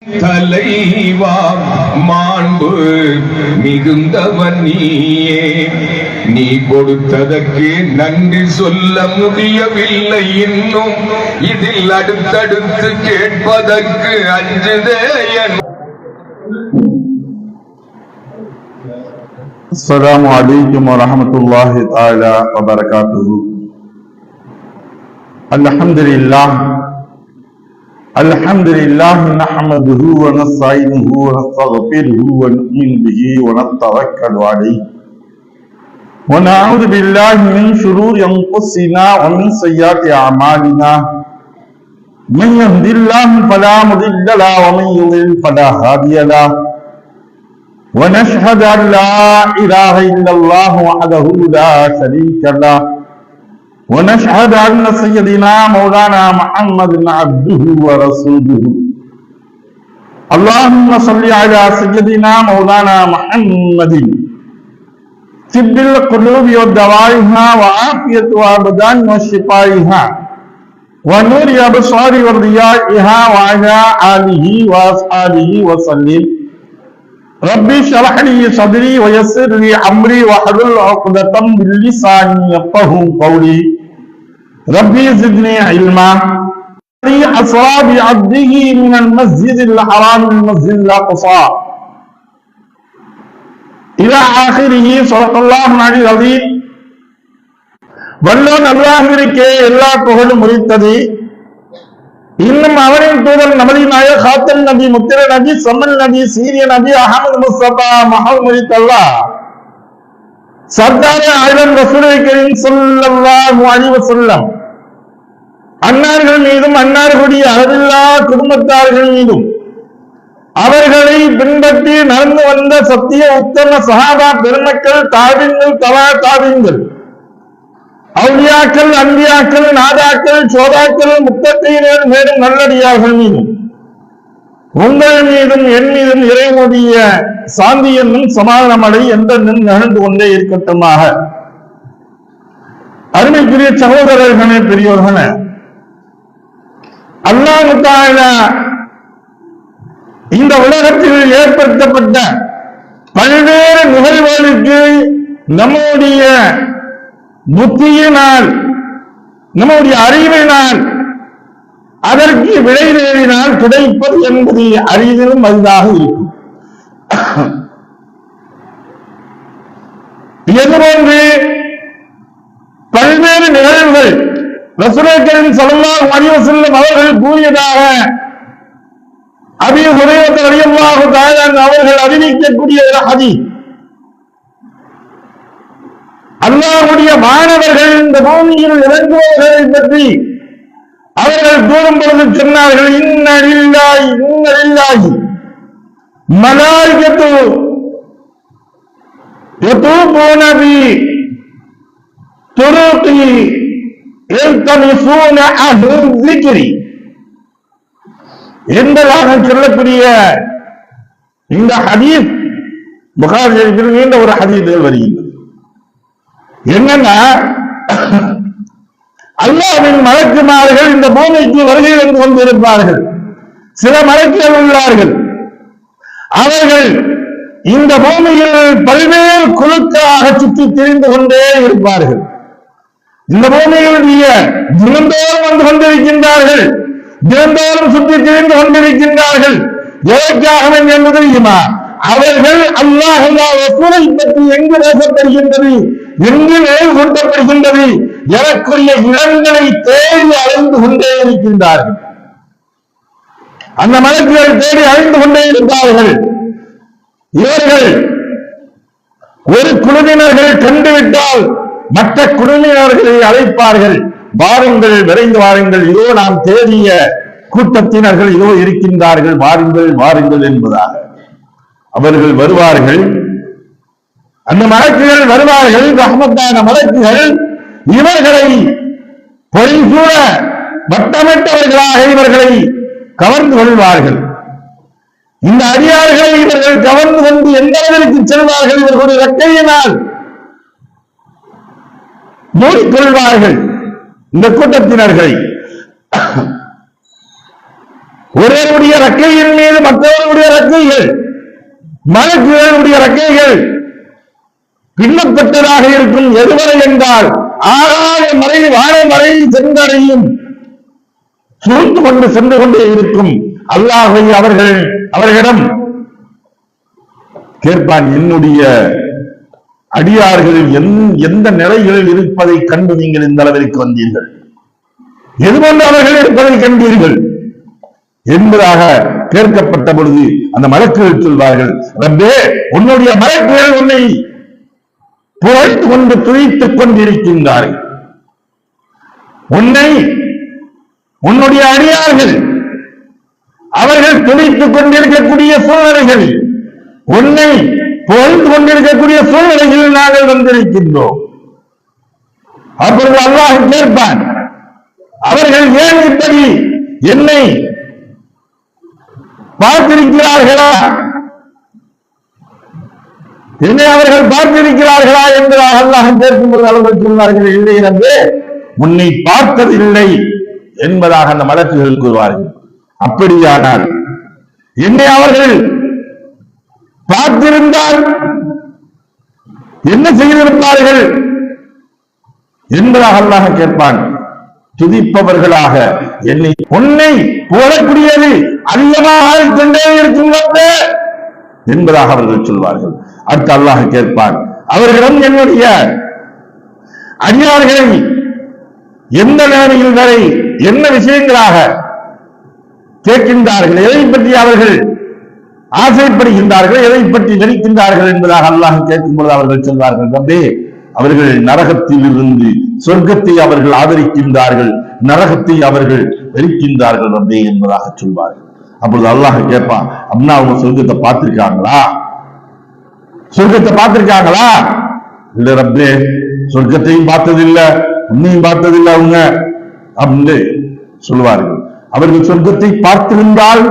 தலைவா மாண்பு மிகுந்தவன் நீயே, நீ கொடுத்ததற்கு நன்றி சொல்ல முடியவில்லை இன்னும், இதில் அடுத்தடுத்து கேட்பதற்கு அஞ்சுதே. அஸ்ஸலாமு அலைக்கும் வரஹ்மத்துல்லாஹி தஆலா வ பரகாத்துஹு. அல்ஹம்துலில்லாஹ் நஹ்மதுஹு வ நஸ்தஈனுஹு வ நஸ்தக்ஃபிருஹு வ நு'மினு பிஹி வ நத்தவக்கலு அலைஹி வ நஅஊது பில்லாஹி மின் ஷுரூரி அன்ஃபுஸினா வ மின் ஸய்யிஆத்தி அஅமாலினா. மன் யஹ்தில்லாஹு ஃபலா முதில்ல லஹு வ மன் யுضلل ஃபலா ஹாதிய லஹு. ونشهد أن لا إله إلا الله وحده لا شريك له ونشهد أن سيدنا مولانا محمد عبده ورسوله. اللهم صل على سيدنا مولانا محمد طب القلوب ودوائها وعافية الأبدان وشفائها ونور الأبصار وضيائها وعلى آله وأصحابه وسلم. ربي اشرح لي صدري ويسر لي امري واحلل عقدة من لساني يفقهوا قولي. ربي زدني علما. اسرى بعبده من المسجد الحرام المسجد الاقصى الى اخره. صدق الله العلي العظيم. வல்லோன் அல்லாஹ்விற்கே எல்லா புகழும் உரித்தது. இன்னும் அவரின் தூதர் நமது நாயக காத்தல் நபி, முத்திர நபி, சமல் நபி, சீரிய நபி அஹமது முஸ்தபா முஹம்மது தல்லா சர்தார் ஆயிரம் ரசூலை கரீம் ஸல்லல்லாஹு அலைஹி வஸல்லம் அன்னார்கள் மீதும் அன்னார்களுடைய அளவில்லா குடும்பத்தார்கள் மீதும் அவர்களை பின்பற்றி நடந்து வந்த சத்திய உத்தம சஹாபா பெருமக்கள், தாபின்கள், தவா தாபின்கள், அவுலியாக்கள், அன்பியாக்கள், நாதாக்கள், சோதாக்கள், முத்தகையினர் மேலும் நல்லடியார்கள் மீதும் உங்கள் மீதும் என் மீதும் இறைவனுடைய சாந்தி என்னும் சமாதானமடை என்ற நிகழ்ந்து கொண்டே இருக்கட்டுமாக. அருமைக்குரிய சகோதரர்களே, பெரியோர்களே, அல்லாஹ் தஆலா இந்த உலகத்தில் ஏற்படுத்தப்பட்ட பல்வேறு நிகழ்வுகளுக்கு நம்முடைய புத்தியினால், நம்முடைய அறிவினால், அதற்கு விடை தேடினால் கிடைப்பது என்பது அறிவிலும் அரிதாக இருக்கும். இதுபோன்று பல்வேறு நிகழ்வுகள் ரசூலுல்லாஹி ஸல்லல்லாஹு அலைஹி வஸல்லம் அவர்கள் கூறியதாக அபீ ஹுரைரா ரலியல்லாஹு தஆலா அவர்கள் அறிவிக்கக்கூடிய ஒரு ஹதீஸ். அல்லாஹ்வுடைய மாணவர்கள் இந்த பூமியில் இறங்குவதை பற்றி அவர்கள் கூறும் பொழுது சொன்னார்கள், இன்ன லில்லாஹி மலாயிகத்து யதூபூன பி துருகி யல்தமிஸூன அஹ்ல ذிக்ரி என்பதாக சொல்லக்கூடிய இந்த ஹதீஸ் புகாரி ஷரீஃபில் நீண்ட ஒரு ஹதீஸில் வருகிறது. என்னன்னா, அல்லாஹ்வின் மலக்குமார்கள் இந்த பூமிக்கு வருகை வந்து கொண்டிருப்பார்கள். சில மலக்குகள் உள்ளார்கள். அவர்கள் இந்த பூமியில் பல்வேறு குழுக்களாக சுற்றி திரிந்து கொண்டே இருப்பார்கள். இந்த பூமியிலுடைய தினந்தோறும் வந்து கொண்டிருக்கின்றார்கள், தினந்தோறும் சுற்றி திரிந்து கொண்டிருக்கின்றார்கள். எதற்காக என்று தெரியுமா? அவர்கள் அல்லாஹ்வை பற்றி எங்கு பேசப்படுகின்றது, எங்கு நினைவு கூட்டப்படுகின்றது, எனக்குரிய இடங்களை தேடி அலைந்து கொண்டே இருக்கின்றார்கள். அந்த மலக்குகள் தேடி அலைந்து கொண்டே இருப்பார்கள். இவர்கள் ஒரு குழுவினர்கள் கண்டுவிட்டால் மற்ற குழுவினர்களை அழைப்பார்கள், வாருங்கள், விரைந்து வாருங்கள், இதோ நாம் தேடிய கூட்டத்தினர்கள் இதோ இருக்கின்றார்கள், வாருங்கள் வாருங்கள் என்பதாக அவர்கள் வருவார்கள். அந்த மலக்குகள் வருவார்கள், ரஹ்மத்தான மலக்குகள் இவர்களை பொய்சூழ வட்டமிட்டவர்களாக இவர்களை கவர்ந்து கொள்வார்கள். இந்த அடியார்களை இவர்கள் கவர்ந்து கொண்டு எந்த அளவிற்கு செல்வார்கள், இவர்களுடைய ரெக்கையினால் மூடிக்கொள்வார்கள் இந்த கூட்டத்தினர்களை. ஒருவருடைய ரக்கையின் மீது மற்றவருடைய ரக்கைகள், மலக்குகளுடைய ரக்கைகள் பின்னப்பட்டதாக இருக்கும். எதுவரை என்றால் ஆகாய மறை வாழை மறை சென்றடையும் சூழ்ந்து கொண்டு சென்று கொண்டே இருக்கும். அல்லாஹ்வை அவர்களிடம் கேட்பான், என்னுடைய அடியார்கள் எந்த நிலைகளில் இருப்பதை கண்டு நீங்கள் இந்த அளவிற்கு வந்தீர்கள், எதுபோன்று அவர்கள் இருப்பதை கண்டீர்கள் என்பதாக கேட்கப்பட்ட பொழுது அந்த மலக்குகள் சொல்வார்கள், ரப்பே, உன்னுடைய மலக்குகள் உன்னை புகழ்ந்து கொண்டு துதித்துக் கொண்டிருக்கின்றார்கள். உன்னுடைய அடியார்கள் அவர்கள் துதித்துக் கொண்டிருக்கக்கூடிய சூழ்நிலைகள், உன்னை புகழ்ந்து கொண்டிருக்கக்கூடிய சூழ்நிலைகளில் நாங்கள் வந்திருக்கின்றோம். அப்பொழுது அல்லாஹ் கேட்பான், அவர்கள் ஏன் இப்படி என்னை பார்த்திருக்கிறார்களா, என்னை அவர்கள் பார்த்திருக்கிறார்களா என்பதாக அல்லாஹ் கேட்கும்போது அவர்கள் சொன்னார்கள், இல்லை நம்பே, உன்னை பார்த்ததில்லை என்பதாக அந்த மலக்குகள் கூறுவார்கள். அப்படியானால் என்னை அவர்கள் பார்த்திருந்தால் என்ன செய்திருப்பார்கள் என்பதாக அல்லாஹ் கேட்பான். துதிப்பவர்களாக என்னை உன்னை போடக்கூடியது அதிகமாக கொண்டே இருக்கின்றது என்பதாக அவர்கள் சொல்வார்கள். அடுத்து அல்லாஹ் கேட்பான், அவர்களிடம் என்னுடைய அடியார்களை எந்த நேரையில் வரை என்ன விஷயங்களாக கேட்கின்றார்கள், எதை பற்றி அவர்கள் ஆசைப்படுகின்றார்கள், எதை பற்றி வெறுக்கின்றார்கள் என்பதாக அல்லாஹ் கேட்கும் பொழுது அவர்கள் சொல்வார்கள், தம்பே, அவர்கள் நரகத்தில் இருந்து சொர்க்கத்தை அவர்கள் ஆதரிக்கின்றார்கள், நரகத்தை அவர்கள் வெறுக்கின்றார்கள் ரப்பே என்பதாக சொல்வார்கள். அப்பொழுது அல்லாஹ் கேட்பான், அப்படின்னா அவங்க சொர்க்கத்தை பார்த்திருக்காங்களா, சொர்க்கத்தை பார்த்திருக்காங்களா? இல்ல ரப்பே, சொர்க்கத்தையும் பார்த்ததில்லை, உன்னையும் பார்த்ததில்லை அவங்க அப்படின்னு சொல்வார்கள். அவர்கள் சொர்க்கத்தை பார்த்திருந்தால்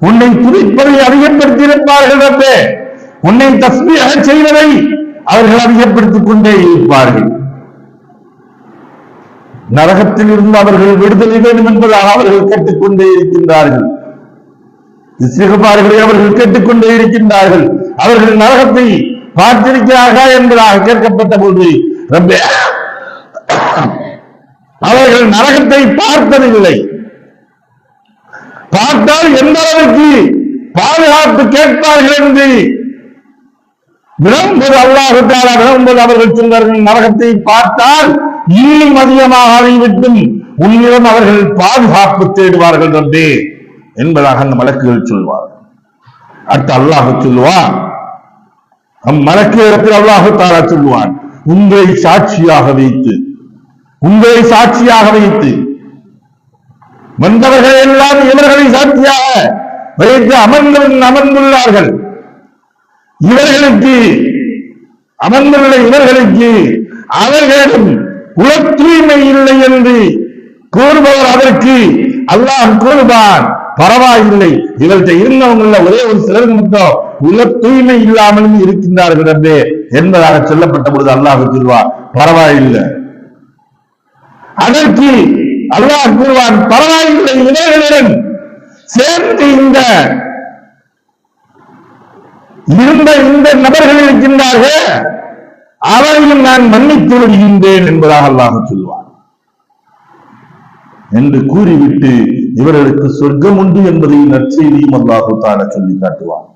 உன்னை துதிப்பதை அதிகப்படுத்தியிருப்பார்கள் ரப்பே, உன்னை தஸ்பீஹ் செய்வதை அவர்கள் அதிகப்படுத்திக் கொண்டே இருப்பார்கள். நரகத்தில் இருந்து அவர்கள் விடுதலை வேண்டும் என்பதாக அவர்கள் கேட்டுக்கொண்டே இருக்கின்றார்கள். இஸ்திக்பார்களை அவர்கள் கேட்டுக்கொண்டே இருக்கின்றார்கள். அவர்கள் நரகத்தை பார்த்திருக்கிறார்கள் என்பதாக கேட்கப்பட்ட போது ரப்பே, அவர்கள் நரகத்தை பார்த்ததில்லை, பார்த்தால் எந்த அளவுக்கு பாதுகாப்பு கேட்பார்கள் என்று விரும்புவது அல்லாஹ் தஆலா விரும்புவது அவர்கள் சொல்வார்கள், நரகத்தை பார்த்தால் இன்னும் அதிகமாக அறிவிட்டும் உன்னிடம் அவர்கள் பாதுகாப்பு தேடுவார்கள் ரப்பே என்பதாக அந்த மலக்குகள் சொல்வார்கள். அடுத்து அல்லாஹ் சொல்லுவான், மலக்கு இடத்தில் அல்லாஹ் தஆலா சொல்லுவான், உங்களை சாட்சியாக வைத்து வந்தவர்கள் எல்லாம் இவர்களை சாட்சியாக வைத்து அமர்ந்துள்ளார்கள். இவர்களுக்கு அவர்களிடம் உள தூய்மை இல்லை என்று கூறுபவர் அதற்கு அல்லாஹ் கூறுவான், பரவாயில்லை, இவர்கிட்ட இருந்தவங்கள ஒரே ஒரு சிலர் மட்டும் உள தூய்மை இல்லாமலும் இருக்கின்றார்கள் என்பதாக சொல்லப்பட்ட பொழுது அல்லாஹ் சொல்வார், பரவாயில்லை. அதற்கு அல்லாஹ் கூறுவான், பரவாயில்லை, இவர்களுடன் சேர்ந்து இந்த நபர்கள் இருக்கின்றார்கள், அவரையும் நான் மன்னித்து விடுகின்றேன் என்பதாக அல்லாஹ் சொல்வார் என்று கூறிவிட்டு இவர்களுக்கு சொர்க்கம் உண்டு என்பதை நற்செய்தியும் அல்லாஹ் தஆலா சொல்லி காட்டுவார்.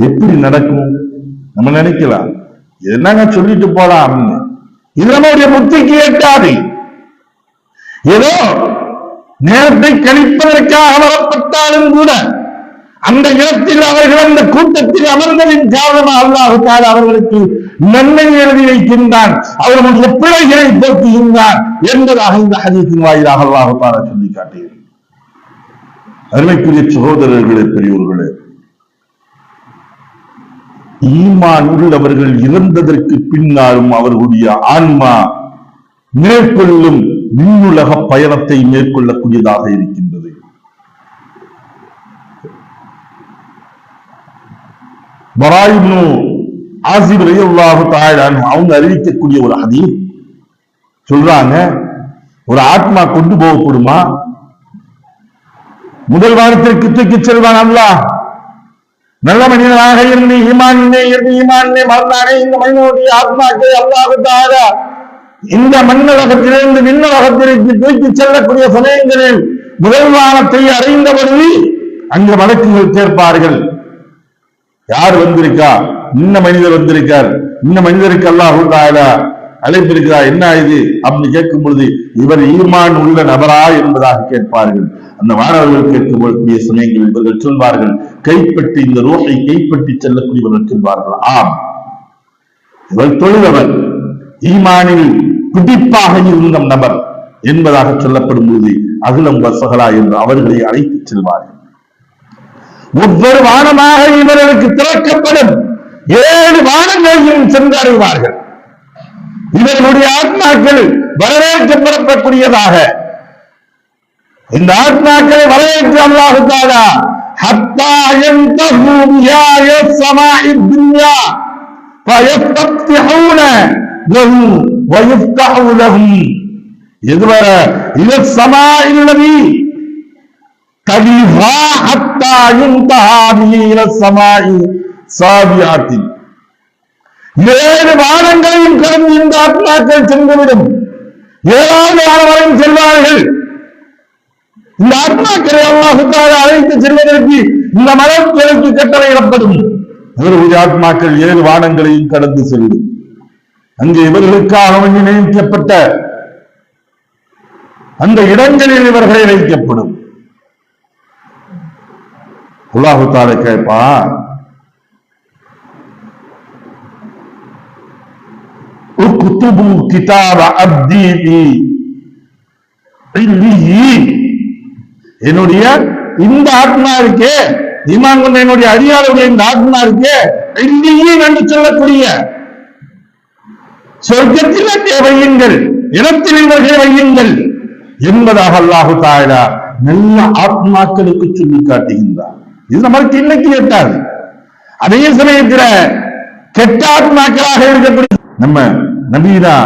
எப்படி நடக்கும்? நம்ம நினைக்கலாம், என்னங்க சொல்லிட்டு போலாம், இது நம்முடைய புத்திக்கு எட்டாது. ஏதோ நேரத்தை கழிப்பதற்காக வரப்பட்டாலும் கூட அந்த இடத்தில் அவர்கள் அந்த கூட்டத்தில் அமர்ந்ததின் காரணமாக அல்லாஹ் தஆலா அவர்களுக்கு நன்மை எழுதி வைக்கின்றான், அவர்களுடைய பிழைகளை போக்குகின்றான் என்பதாக இந்த ஹதீஸின் வாயிலாக அல்லாஹ் தஆலா சொல்லி காட்டுகிறார். அருமைக்குரிய சகோதரர்களே, பெரியோர்களே, ஈமான் உள்ளவர்கள் இறந்ததற்கு பின்னாலும் அவர்களுடைய ஆன்மா மேற்கொள்ளும் விண்ணுலக பயணத்தை மேற்கொள்ளக்கூடியதாக இருக்கின்றது. பரா இப்னு ஆசிப் ரலியல்லாஹு தஆலா அவங்க அறிவிக்கக்கூடிய ஒரு ஹதீஸ் சொல்றாங்க, ஒரு ஆத்மா கொண்டு போகப்படுமா, முதல் வாரத்திற்கு தூக்கிச் செல்வான் அல்லாஹ். நல்ல மனிதனாக இருந்து ஈமானே மறந்தானே இந்த மனிதனுடைய ஆத்மாக்களை அல்லாஹ் தஆலா இந்த மண்ணலகத்திலிருந்து விண்ணலகத்திற்கு தூக்கிச் செல்லக்கூடிய சமயங்களில் முதல் வானத்தை அடைந்த பொழுது அங்கு வழக்குகள் கேட்பார்கள். யார் வந்திருக்கா? இன்ன மனிதர் வந்திருக்கார், இன்ன மனிதருக்கு அல்லாஹ் தஆலா அழைப்பிருக்கிறா, என்ன இது அப்படின்னு கேட்கும் பொழுது இவர் ஈமான் உள்ள நபரா என்பதாக கேட்பார்கள். அந்த மாணவர்கள் கேட்கக்கூடிய சமயங்கள் இவர்கள் சொல்வார்கள், கைப்பற்றி இந்த ரோட்டை கைப்பற்றி செல்லக்கூடியவர்கள் சொல்வார்கள், ஆம் இவர் தொழுதவர், ஈமானில் பிடிப்பாக இருந்த நபர் என்பதாக சொல்லப்படும் பொழுது அகிலம் வசகலா என்று அவர்களை அழைத்துச் செல்வார்கள். ஒவ்வொரு வானமாக இவர்களுக்கு திறக்கப்படும். 7 வானங்களையும் சென்றடைவார்கள். இவர்களுடைய ஆத்மாக்கள் வரவேற்கப்படக்கூடியதாக இந்த ஆத்மாக்களை வரவேற்று அல்லாஹ் தஆலா ஹத்தா யன்தஹு பிஹாய ஸமாஇ துன்யா ஃபயஸ்தஃபிஹூன லஹு வயஃப்தஹு லஹும் இதுவர இல ஸமாஇ அல்லதி கலிஹா ஹத்தா யன்தஹா பிஹி இல ஸமாஇ சாபியாத்தி. 7 வானங்களையும் கடந்து இந்த ஆத்மாக்கள் சென்றுவிடும். 7வது வானம் வரையும் செல்வார்கள். இந்த ஆத்மாக்களை அல்லாஹ் தஆலா அழைத்து செல்வதற்கு இந்த மலக்குகளுக்கு கட்டளையிடப்படும். இவர்களுடைய ஆத்மாக்கள் 7 வானங்களையும் கடந்து செல்லும். அங்கே இவர்களுக்காக நியமிக்கப்பட்ட அந்த இடங்களில் இவர்களை வைக்கப்படும். அல்லாஹ் தஆலா கேட்பான், உக்துபு கிதாப அப்தி இல்லியீன். என்னுடைய இந்த ஆத்மா இருக்கே, ஈமான் கொண்ட என்னுடைய அடியாருடைய இந்த ஆத்மா இருக்கே, இல்லியீன் என்று சொல்லக்கூடிய சொர்க்கத்தில் அங்கே வையுங்கள், இடத்தில் இவர்களை வையுங்கள் என்பதாக அல்லாஹ் தஆலா நல்ல ஆத்மாக்களுக்கு சொல்லி காட்டுகின்றார். இது நமக்கு இன்னைக்கு எட்டாது. அதே சமயத்தில் கெட்ட ஆத்மாக்களாக இருக்கக்கூடிய நம்ம நபீனா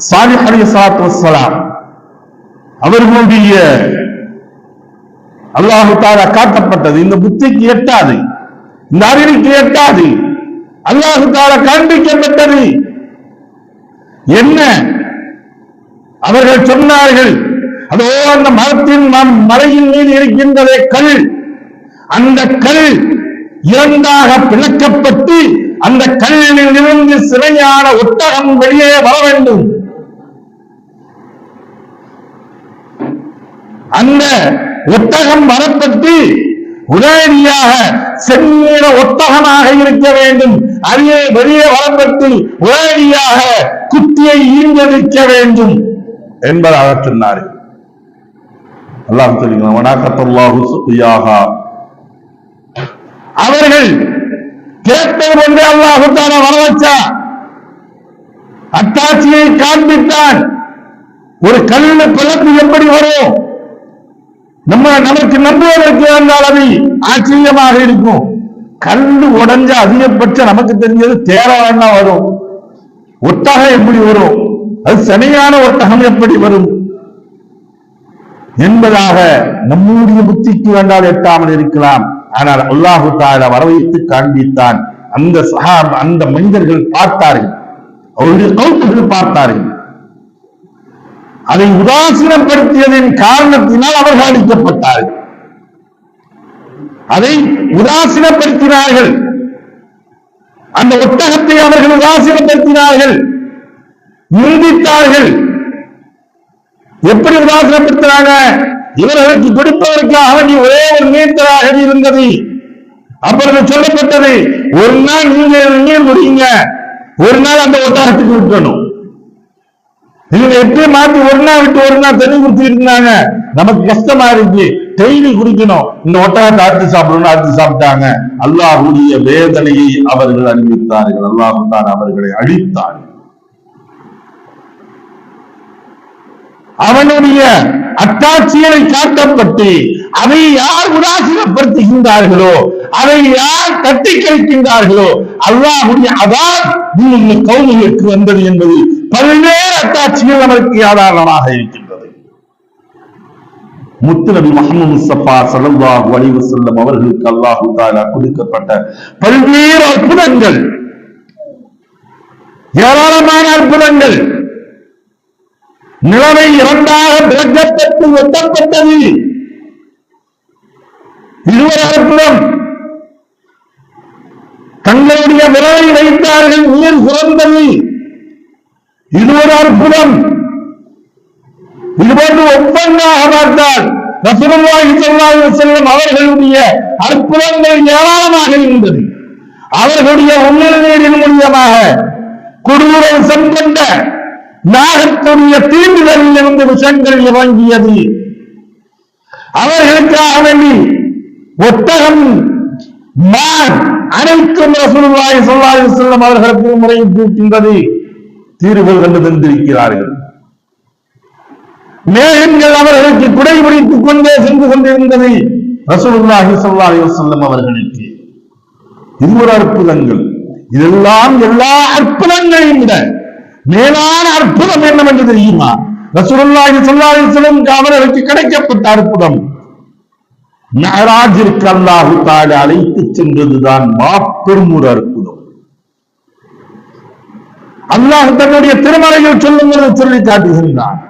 சாலிஹ் அலைஹிஸ்ஸலாத்து வஸ்ஸலாம் அவர்களுடைய அல்லாஹ் தஆலா காட்டப்பட்டது இந்த புத்திக்கு எட்டாது, இந்த அறிவுக்கு எட்டாது. அல்லாஹ் தஆலா காண்பிக்கப்பட்டது என்ன? அவர்கள் சொன்னார்கள், அதோ அந்த மரத்தின் மலையின் மீது இருக்கின்றதே கல், அந்த கல் 2ஆக பிளக்கப்பட்டு அந்த கல்லில் இருந்து சிறையான ஒட்டகம் வெளியே வர வேண்டும். அந்த ஒட்டகம் வரப்பட்டு உடனடியாக செந்நிற ஒட்டகமாக இருக்க வேண்டும். அங்கே வெளியே வரப்பட்டு உடனடியாக குட்டியை ஈன்றெடுக்க வேண்டும் என்பதாக சொன்னார்கள். அல்லாஹ் சொல்லுகிறான், வனாகத்தல்லாஹு சுகியாஹா. அவர்கள் கேட்டது கொண்டு அல்லாஹ் தஆலா வர வச்சா, அத்தாட்சியை காண்பித்தான். ஒரு கல்லு பிளப்பு எப்படி வரும்? நமக்கு நம்புவதற்கு வந்தால் அது ஆச்சரியமாக இருக்கும். கல்லு உடைஞ்ச அதிகபட்ச நமக்கு தெரிஞ்சது தேரவானா வரும். ஒட்டகம் எப்படி வரும்? அது சனியான ஒட்டகம் எப்படி வரும் என்பதாக நம்முடைய புத்திக்கு வேண்டால் எட்டாமல் இருக்கலாம். ஆனால் அல்லாஹ் தஆலா வரவைத்து காண்பித்தான். அந்த மனிதர்கள் பார்த்தார்கள், அவருடைய கௌத்துகள் பார்த்தார்கள். அதை உதாசீனப்படுத்தியதின் காரணத்தினால் அவர்கள் அளிக்கப்பட்டார்கள். அதை உதாசீனப்படுத்தினார்கள். அந்த ஒட்டகத்தை அவர்கள் உதாசீனப்படுத்தினார்கள், நிந்தித்தார்கள். எப்படி உதாசீனப்படுத்தினாங்க? இவர்களுக்கு கொடுப்பதற்காக நீ ஒரே ஒரு நீர்த்தராக இருந்தது. அப்பொழுது சொல்லப்பட்டது, ஒரு நாள் நீங்க நீர் குடிங்க, ஒரு நாள் அந்த ஒட்டகத்துக்கு விட்டணும். இவங்க எப்படி மாத்தி ஒரு நாள் விட்டு ஒரு நாள் தண்ணி குடிச்சு இருந்தாங்க. நமக்கு கஷ்டமா இருக்கு, டெய்லி குடிக்கணும். இந்த ஒட்டகத்தை அறுத்து சாப்பிடணும், அறுத்து சாப்பிட்டாங்க. அல்லாஹ்வுடைய வேதனையை அவர்கள் அறிவித்தார்கள். அல்லாஹ் தான் அவர்களை அழித்தார். அவனுடைய அத்தாட்சியை காட்டப்பட்டு அதை யார் உதாசீனப்படுத்துகின்றார்களோ, அதை யார் தட்டி கழிக்கின்றார்களோ, அல்லாஹ்வுடைய அதாப் இந்த கௌமுக்கு வந்தது என்பது பல்வேறு அத்தாட்சிகள் நமக்கு ஆதாரமாக இருக்கின்றது. முத்து நபி முஹம்மது முஸ்தபா ஸல்லல்லாஹு அலைஹி வஸல்லம் அவர்களுக்கு அல்லாஹு தஆலா கொடுக்கப்பட்ட பல்வேறு அற்புதங்கள், ஏராளமான அற்புதங்கள். நிலைமை இரண்டாக பிளக்கப்பட்டு வெட்டப்பட்டது. இதுவரை அற்புதம். தங்களுடைய விரலை வைத்தார்கள், நீர் சுரந்தது. இதுவரை அற்புதம். இதுபோன்று ஒவ்வொன்றாக பார்த்தால் ரசூலுல்லாஹி ஸல்லல்லாஹு அலைஹி வஸல்லம் அவர்களுடைய அற்புதங்கள் ஏராளமாக இருந்தது. அவர்களுடைய உணர்நீரின் மூலியமாக கொடூரம் சம்பந்த நாகத்துடைய தீண்டுதலில் இருந்து விஷங்கள் இறங்கியது. அவர்களுக்காக வேண்டி ஒட்டகம், மான் அனைத்தும் ரசூலுல்லாஹி ஸல்லல்லாஹு அலைஹி வஸல்லம் அவர்களுக்கு முறையிட்டிருக்கின்றது. தீர்வுகள் கண்டு தந்திருக்கிறார்கள். மேகங்கள் அவர்களுக்கு குடை பிடித்துக் கொண்டே சென்று கொண்டிருந்தது ரசூலுல்லாஹி ஸல்லல்லாஹு அலைஹி வஸல்லம் அவர்களுக்கு. இது ஒரு அற்புதங்கள். இதெல்லாம் எல்லா அற்புதங்களையும் விட மேலான அற்புதம் என்னவென்று தெரியுமா? ரசூலுல்லாஹி ஸல்லல்லாஹு அலைஹி வஸல்லம் அவர்களுக்கு கிடைக்கப்பட்ட அற்புதம். மிஅராஜிற்கு அல்லாஹ் தஆலா அழைத்துச் சென்றதுதான் மாபெரும் ஒரு அற்புதம். அல்லாஹ் தன்னுடைய திருமறையில் சொல்லும்போது சொல்லி காட்டுகின்றான்.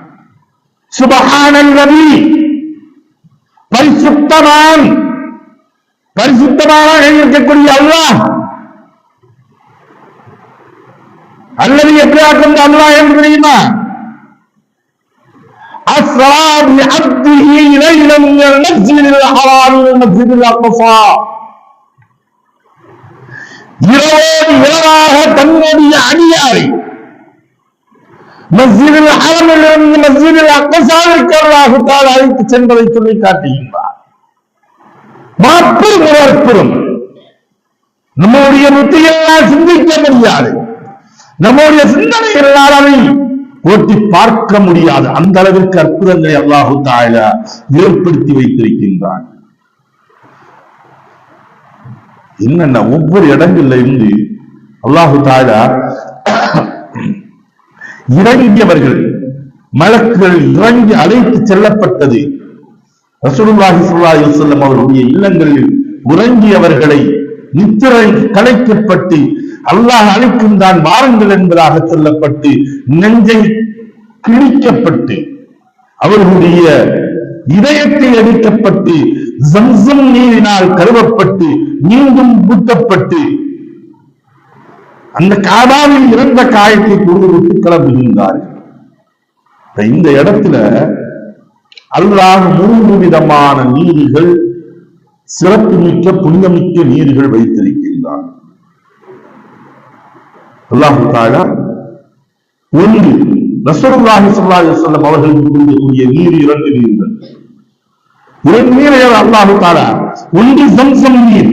சுப்ஹானல்லதி, பரிசுத்தமாக இருக்கக்கூடிய அல்லாஹ். அல்லது எப்படியாக்கும் அல்லாஹ் என்று தெரியுமா? அஸ்ரா பிஅப்திஹி லைலன் மினல் மஸ்ஜிதில் ஹராம் இலல் மஸ்ஜிதில் அக்ஸா. இரவோடு இரவாக தன்னுடைய அடியாரை மஸ்ஜிதில் ஹரமிலிருந்து மஸ்ஜிதில் அக்ஸாவிற்கு அல்லாஹ் தஆலா அழைத்துச் சென்றதை சொல்லி காட்டுகின்றார். மாபெரும் ஒரு அற்புதம். நம்முடைய புத்தியெல்லாம் சிந்திக்க முடியாது, நம்முடைய சிந்தனைகளால் அதை ஓட்டி பார்க்க முடியாது. அந்த அளவிற்கு அற்புதங்களை அல்லாஹ் தஆலா ஏற்படுத்தி வைத்திருக்கின்றான். என்னென்ன ஒவ்வொரு இடங்கள்ல இருந்து அல்லாஹ் தஆலா இறங்கியவர்கள், மலக்குகள் இறங்கி அழைத்து செல்லப்பட்டது. ரசூலுல்லாஹி ஸல்லல்லாஹு அலைஹி வஸல்லம் அவருடைய இல்லங்களில் உறங்கியவர்களை நித்திரை கலைக்கப்பட்டு அல்லாஹ் அழைக்கின்றான் வாருங்கள் என்பதாக சொல்லப்பட்டு நெஞ்சை கிழிக்கப்பட்டு அவர்களுடைய இதயத்தை அடிக்கப்பட்டு ஜம்சம் நீரினால் கழுவப்பட்டு மீண்டும் ஊட்டப்பட்டு அந்த காபாவில் இறந்த காயத்தை கொண்டு விட்டு கிளம்புகின்றார்கள். இந்த இடத்துல அல்லாஹ் 3 விதமான நீர்கள், சிறப்பு மிக்க புனிதமிக்க நீர்கள் வைத்திருக்கின்றார். அல்லாஹ் தஆலா ஒன்று ரசூலுல்லாஹி ஸல்லல்லாஹு அலைஹி வஸல்லம் அவர்களுக்கு கொடுக்கக்கூடிய நீர் 2 நீர்கள். 2 நீர்கள் அல்லாஹ் தஆலா, ஒன்று ஜம்சம் நீர்,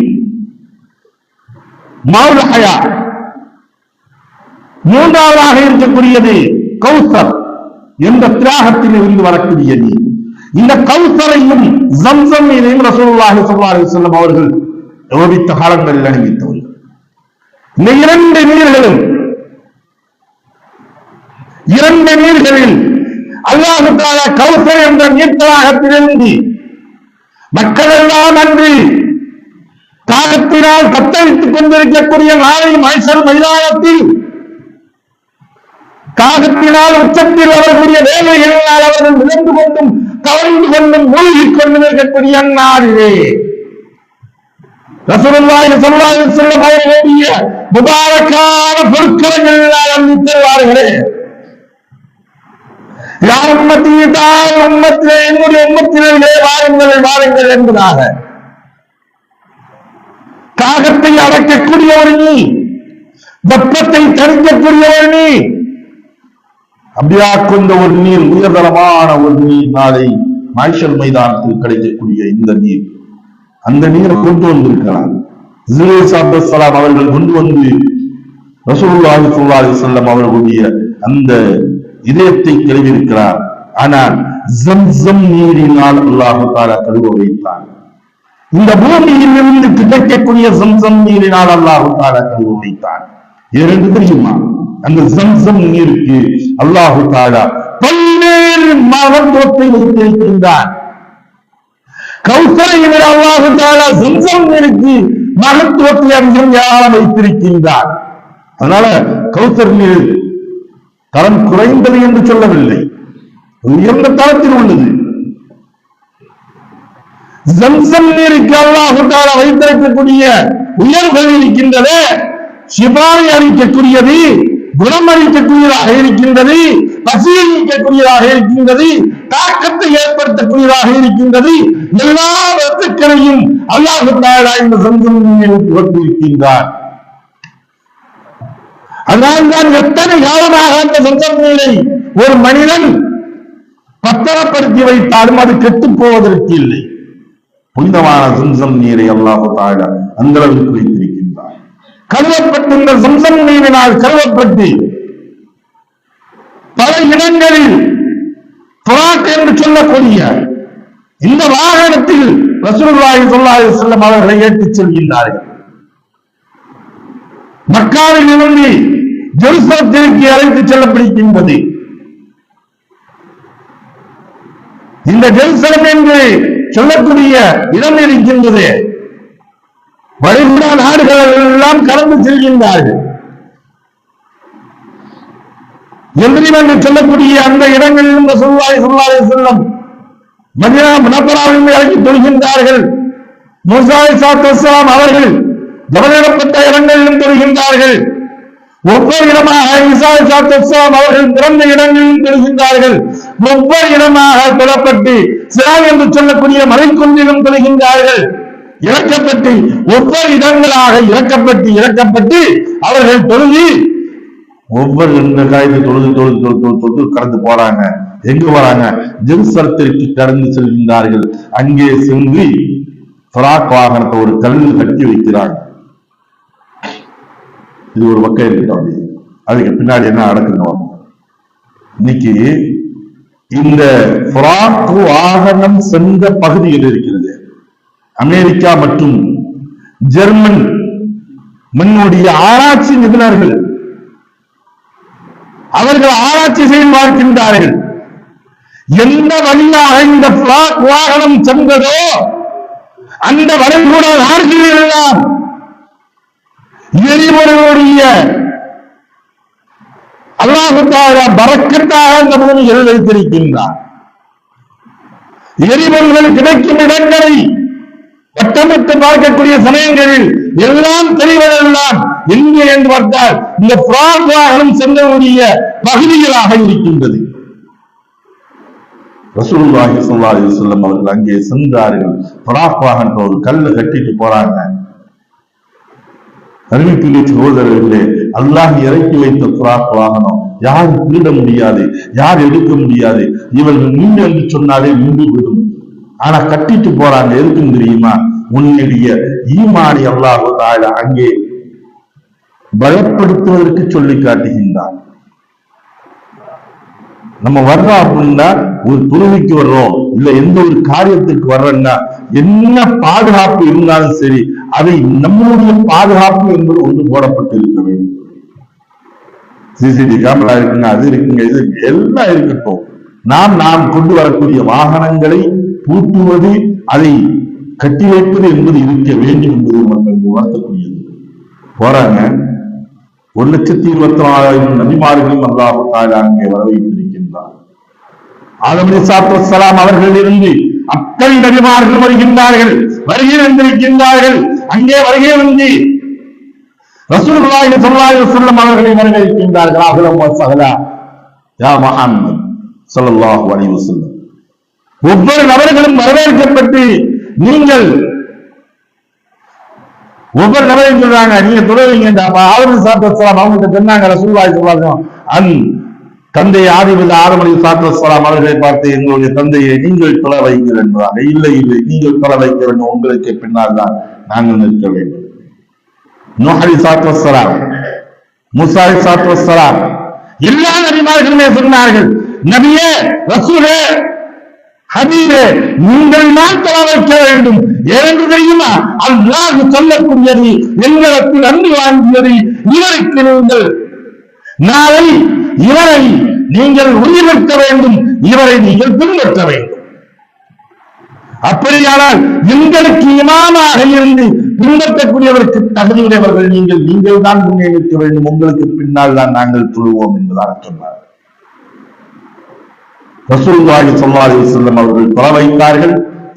மாவுல் ஹயா. மூன்றாவதாக இருக்கக்கூடியது கௌசர் என்ற திராகத்தில் இருந்து வரக்கூடிய நீர். இந்த கௌசரையும் ஜம்சம் நீரையும் ரசூலுல்லாஹி ஸல்லல்லாஹு அலைஹி வஸல்லம் அவர்கள் ஓவித்த காலங்களில் அணிவித்தவர்கள். இந்த 2 நீர்களும், 2 நீர்களில் அல்லாஹ் தஆலா கௌசர் என்ற நீர்த்தடாகத்திலிருந்து மக்கள் எல்லாம் அன்று தாகத்தினால் தத்தளித்துக் கொண்டிருக்கக்கூடிய நாளை மஹ்ஷர் மைதானத்தில் தாகத்தினால் உச்சத்தில் அவர்களுடைய வேலைகளினால் அவர்கள் விழுந்து கொண்டும் கவர்ந்து கொண்டும் மூழ்கிக் கொண்டும் இருக்கக்கூடிய நாளிலே ரசூலுல்லாஹி ஸல்லல்லாஹு அலைஹி வஸல்லம் அவர்களுடைய முபாரக்கான பொற்கரங்களால் அளித்தவார்களே, யா உம்மத்தி தாய் உம்மத்திலே, என்னுடைய உம்மத்தினர்களே வாருங்கள் வாருங்கள் என்பதாக தாகத்தை அடக்கக்கூடிய ஒரு நீ, வெப்பத்தை தணிக்கக்கூடிய ஒரு நீ, அப்படியா கொண்ட ஒரு நீர், உயர்தரமான ஒரு நீர் நாளை மஹ்ஷர் மைதானத்தில் கிடைக்கக்கூடிய இந்த நீர், அந்த நீரை கொண்டு வந்திருக்கிறார். ஜுலைஸ் அப்துஸ்ஸலாம் அவர்கள் கொண்டு வந்து ரசூலுல்லாஹி ஸல்லல்லாஹு அலைஹி வஸல்லம் அவர்களுடைய அந்த இதயத்தை கழுவியிருக்கிறார். ஆனால் ஜம்சம் நீரினால் அல்லாஹ் தஆலா கழுவ வைத்தார். இந்த பூமியில் இருந்து கிடைக்கக்கூடிய ஜம்சம் நீரினால் அல்லாஹ் தஆலா கழுவ வைத்தார். இரண்டு தெரியுமா? அந்த ஜம்சம் நீருக்கு அல்லாஹ் தஆலா பல்வேறு மகத்துவத்தை வைத்திருக்கின்றார். கௌசரை விட அல்லாஹ் தஆலா ஜம்ஸம் நீருக்கு மகத்துவத்தை அதிகம் வைத்திருக்கின்றார். அதனால கௌசர் நீர் தரம் குறைந்தது என்று சொல்லவில்லை, உயர்ந்த தரத்தில் உள்ளது. ஜம்ஸம் நீருக்கு அல்லாஹ் தஆலா வைத்திருக்கக்கூடிய உயர்வுகள் இருக்கின்றது. ஷிஃபாவை அளிக்கக்கூடியது, குணம் அளிக்கக்கூடியதாக இருக்கின்றது, பசியை நீக்கக்கூடியதாக இருக்கின்றது, தாக்கத்தை ஏற்படுத்தக்கூடியதாக இருக்கின்றது. எல்லா வஸ்துக்களையும் அல்லாஹ் தஆலா இந்த ஜம்ஸம் நீரில் புகட்டியிருக்கின்றார். அதனால்தான் எத்தனை காலமாக அந்த ஜம்ஸம் நீரை ஒரு மனிதன் பத்திரப்படுத்தி வைத்தாலும் அது கெட்டுப் போவதற்கு இல்லை. புனிதமான ஜம்ஸம் நீரை அல்லாஹ் தஆலா அந்த அளவுக்கு வைத்திருக்கின்றார். கருவப்பட்டு இந்த ஜம்ஸம் நீரினால் கருவப்பட்டு பல இடங்களில் புராக் என்று சொல்லக்கூடிய இந்த வாகனத்தில் ரசூலுல்லாஹி ஸல்லல்லாஹு அலைஹி வஸல்லம் அவர்களை ஏற்றிச் செல்கின்றார்கள். மக்காவில் இருந்து ஜெருசலத்திற்கு அழைத்துச் செல்லப்படுகின்றது. இந்த ஜெருசலம் என்று சொல்லக்கூடிய இடம் இருக்கின்றது. வழிபட நாடுகள் எல்லாம் கடந்து செல்கின்றார்கள். எந்திரிம் என்று சொல்லக்கூடிய அந்த இடங்களிலும் ரசூலுல்லாஹி ஸல்லல்லாஹு அலைஹி வஸல்லம் மதீனா முனவ்வராவில் இறங்கி தொழுகின்றார்கள். மூஸா அலைஹிஸ்ஸலாத்து வஸ்ஸலாம் அவர்கள் கவனிடப்பட்ட இடங்களிலும் தொழுகின்றார்கள். ஒவ்வொரு இடமாக ஈசா அலைஹிஸ்ஸலாத்து வஸ்ஸலாம் அவர்கள் பிறந்த இடங்களிலும் தொழுகின்றார்கள். ஒவ்வொரு இடமாக தொழப்பட்டு சிராய் என்று சொல்லக்கூடிய மலைக்குன்றிலும் தொழுகின்றார்கள். இறக்கப்பட்டு ஒவ்வொரு இடங்களாக இறக்கப்பட்டு அவர்கள் தொழுகி ஒவ்வொரு இந்த காயத்தை தொழுது கடந்து போறாங்க. எங்க போறாங்க? ஜெருசலத்திற்கு கடந்து செல்கின்றார்கள். அங்கே சென்று புராக் வாகனத்தை ஒரு கல்லு கட்டி வைக்கிறாங்க. இது ஒரு பக்கம் இருக்கட்டும். அதுக்கு பின்னாடி என்ன நடக்கணும்? இன்னைக்கு இந்த புராக் வாகனம் சென்ற பகுதியில் இருக்கிறது. அமெரிக்கா மற்றும் ஜெர்மன் முன்னுடைய ஆராய்ச்சி நிபுணர்கள் அவர்கள் ஆராய்ச்சி செய்து பார்க்கின்றார்கள். எந்த வழியாக இந்த புராக் வாகனம் சென்றதோ அந்த வளைகுடா நாடுகளில் எல்லாம் எரிபொருளுடைய அல்லாஹ் தஆலா பரக்கத்தாக அந்த பூமியில் வைத்திருக்கின்றார். எரிபொருள்கள் கிடைக்கும் இடங்களை வட்டமிட்டு பார்க்கக்கூடிய சமயங்களில் எல்லாம் தெரிவதெல்லாம் எங்கே என்று பார்த்தால் இந்த புராக் வாகனம் சென்றவுடைய பகுதிகளாக இருக்கின்றது. ரசூலுல்லாஹி ஸல்லல்லாஹு அலைஹி வஸல்லம் அவர்கள் அங்கே சென்றார்கள். புராக் வாகனத்தை ஒரு கல்லை கட்டிட்டு போறாங்க. அறிவிப்பிலே சகோதரர்களே, அல்லாஹ் இறக்கி வைத்த புராக் வாகனம் யாரும் திருட முடியாது, யார் எடுக்க முடியாது. இவர்கள் நின்று என்று சொன்னாலே நின்று விடும். ஆனா கட்டிட்டு போறாங்க. எதுக்குன்னு தெரியுமா? உன்னுடைய ஈமானை அல்லாஹ் தஆலா அங்கே பலப்படுத்துவதற்கு சொல்லி காட்டுகின்றார். நம்ம வர்றோம் அப்படின்னா, ஒரு தொழுகைக்கு வர்றோம், இல்ல எந்த ஒரு காரியத்துக்கு வர்றோம்னா என்ன பாதுகாப்பு இருந்தாலும் சரி, அதை நம்மளுடைய பாதுகாப்பு என்பது ஒன்று போடப்பட்டு இருக்க வேண்டும். சிசிடிவி கேமரா இருக்குங்க, அது இருக்குங்க, இது எல்லாம் இருக்கட்டும். நாம் கொண்டு வரக்கூடிய வாகனங்களை பூட்டுவது, அதை கட்டி வைப்பது என்பது இருக்க வேண்டும் என்பது மக்கள் உணர்த்தக்கூடியது. போறாங்க. 1,24,000 நபிமார்களும் அல்லாஹ் தஆலா அங்கே வரவைத்திருக்கின்றார். ஆதம் அலைஹிஸ்ஸலாத்து வஸ்ஸலாம் அவர்கள் இருந்து அத்தனை நபிமார்கள் வருகின்றார்கள், வருகை வந்திருக்கின்றார்கள். அங்கே வருகை வந்து ரசூலுல்லாஹி ஸல்லல்லாஹு அலைஹி வஸல்லம் அவர்களை வரவேற்கின்றார்கள். அஹ்லன் வ ஸஹலா யா முஹம்மத் ஸல்லல்லாஹு அலைஹி வஸல்லம். ஒவ்வொரு நபர்களும் வரவேற்கப்பட்டு, நீங்கள் ஒவ்வொரு நபரையும் சொல்றாங்க, நீங்க தொழுவீங்க. ஆதம் அலைஹிஸ்ஸலாத்து வஸ்ஸலாம் அவங்ககிட்ட சொன்னாங்க, ரசூலுல்லாஹி ஸல்லல்லாஹு அலைஹி வஸல்லம் தந்தை ஆதம் அலைஹிஸ்ஸலாத்து வஸ்ஸலாம் அவர்களை பார்த்து, எங்களுடைய தந்தையை நீங்கள் தொழ வைங்கள் என்றாங்க. இல்லை இல்லை, நீங்கள் தொழ வைக்க வேண்டும், உங்களுக்கு பின்னால் தான் நாங்கள் நிற்க வேண்டும். நூஹ் அலைஹிஸ்ஸலாத்து வஸ்ஸலாம், மூஸா அலைஹிஸ்ஸலாத்து வஸ்ஸலாம், எல்லா நபிமார்களுமே சொன்னார்கள், நபியே, ரசூலே, ஹபீபே, நீங்கள் தான் தொழ வைக்க வேண்டும். ஏனென்று தெரியுமா? அல்லாஹ் சொல்லக்கூடியது, எங்களுக்கு நன்றி வாங்கியது இவருக்கு நீங்கள் நாளை இவரை நீங்கள் உயிர்விக்க வேண்டும், இவரை நீங்கள் பின்பற்ற வேண்டும். அப்படியானால் எங்களுக்கு இமாமாக இருந்து பின்பற்றக்கூடியவருக்கு தகுதியுடையவர்கள் நீங்கள் தான் முன்னே நிற்க வேண்டும், உங்களுக்கு பின்னால் தான் நாங்கள் தொழுவோம் என்பதாக சொன்னார். ரசூலுல்லாஹி ஸல்லல்லாஹு அலைஹி வஸல்லம் அவர்கள் தொழ வைத்தார்கள்.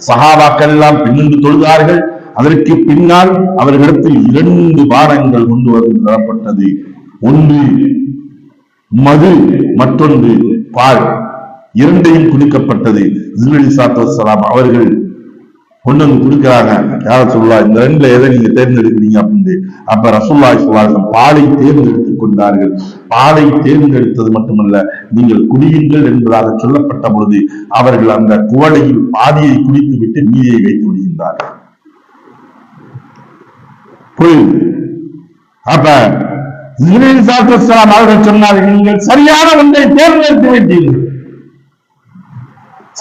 சஹாபாக்கள் எல்லாம் பின்னின்று தொழுதார்கள். அதற்கு பின்னால் அவர்களிடத்தில் 2 பானங்கள் கொண்டு வந்து தரப்பட்டது. ஒன்று மது, மற்றொன்று பால். 2ஐயும் குடிக்கப்பட்டது. ஜிப்ரீல் ஸல்லல்லாஹு அலைஹி வஸல்லம் அவர்கள் கொண்டு வந்து கொடுக்கிறாங்க. யார சொல்லலாம், இந்த 2ல எதை நீங்க தேர்ந்தெடுக்கிறீங்க அப்படின்னு. அப்ப ரசூலுல்லாஹி ஸல்லல்லாஹு அலைஹி வஸல்லம் பாலை தேர்ந்தெடுத்துக் கொண்டார்கள். பாலை தேர்ந்தெடுத்தது மட்டுமல்ல, நீங்கள் குடியுங்கள் என்பதாக சொல்லப்பட்ட பொழுது அவர்கள் அந்த குவளையில் பாதியை குடித்து விட்டு மீதியை வைத்து விடுகின்றார்கள். அப்ப ஜிப்ரீல் ஸல்லல்லாஹு அலைஹி வஸல்லம் அவர்கள் சொன்னார்கள், நீங்கள் சரியான ஒன்றை தேர்ந்தெடுத்து விட்டீர்கள்,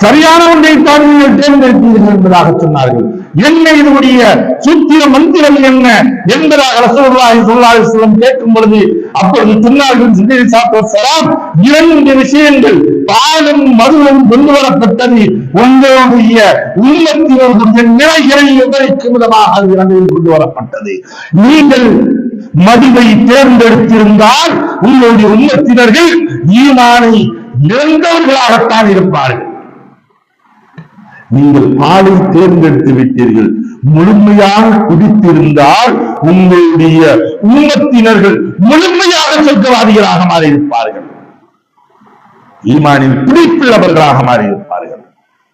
சரியான ஒன்றை தான் நீங்கள் தேர்ந்தெடுத்தீர்கள் என்பதாக சொன்னார்கள். என்ன இதனுடைய சூத்திர மந்திரம் என்ன என்பதாக ரசூலுல்லாஹி ஸல்லல்லாஹு அலைஹி வஸல்லம் கேட்கும் பொழுது அப்பொழுது சொன்னார்கள், ஜிப்ரீல் ஸல்லல்லாஹு அலைஹி வஸல்லம் 2 விஷயங்கள் பாலும் மதுவும் கொண்டு வரப்பட்டது. உங்களுடைய உள்ளத்தினுடைய நிலைகளை விவரிக்கும் விதமாக அது 2 கொண்டு வரப்பட்டது. நீங்கள் மதுவை தேர்ந்தெடுத்திருந்தால் உங்களுடைய உள்ளத்தினர்கள் ஈமானை இழந்தவர்களாகத்தான் இருப்பார்கள். நீங்கள் பாலை தேர்ந்தெடுத்து விட்டீர்கள், முழுமையாக குடித்திருந்தால் உங்களுடைய உம்மத்தினர்கள் முழுமையாக சொர்க்கவாதிகளாக மாறியிருப்பார்கள், ஈமானில் பிடிப்புள்ளவர்களாக மாறியிருப்பார்கள்.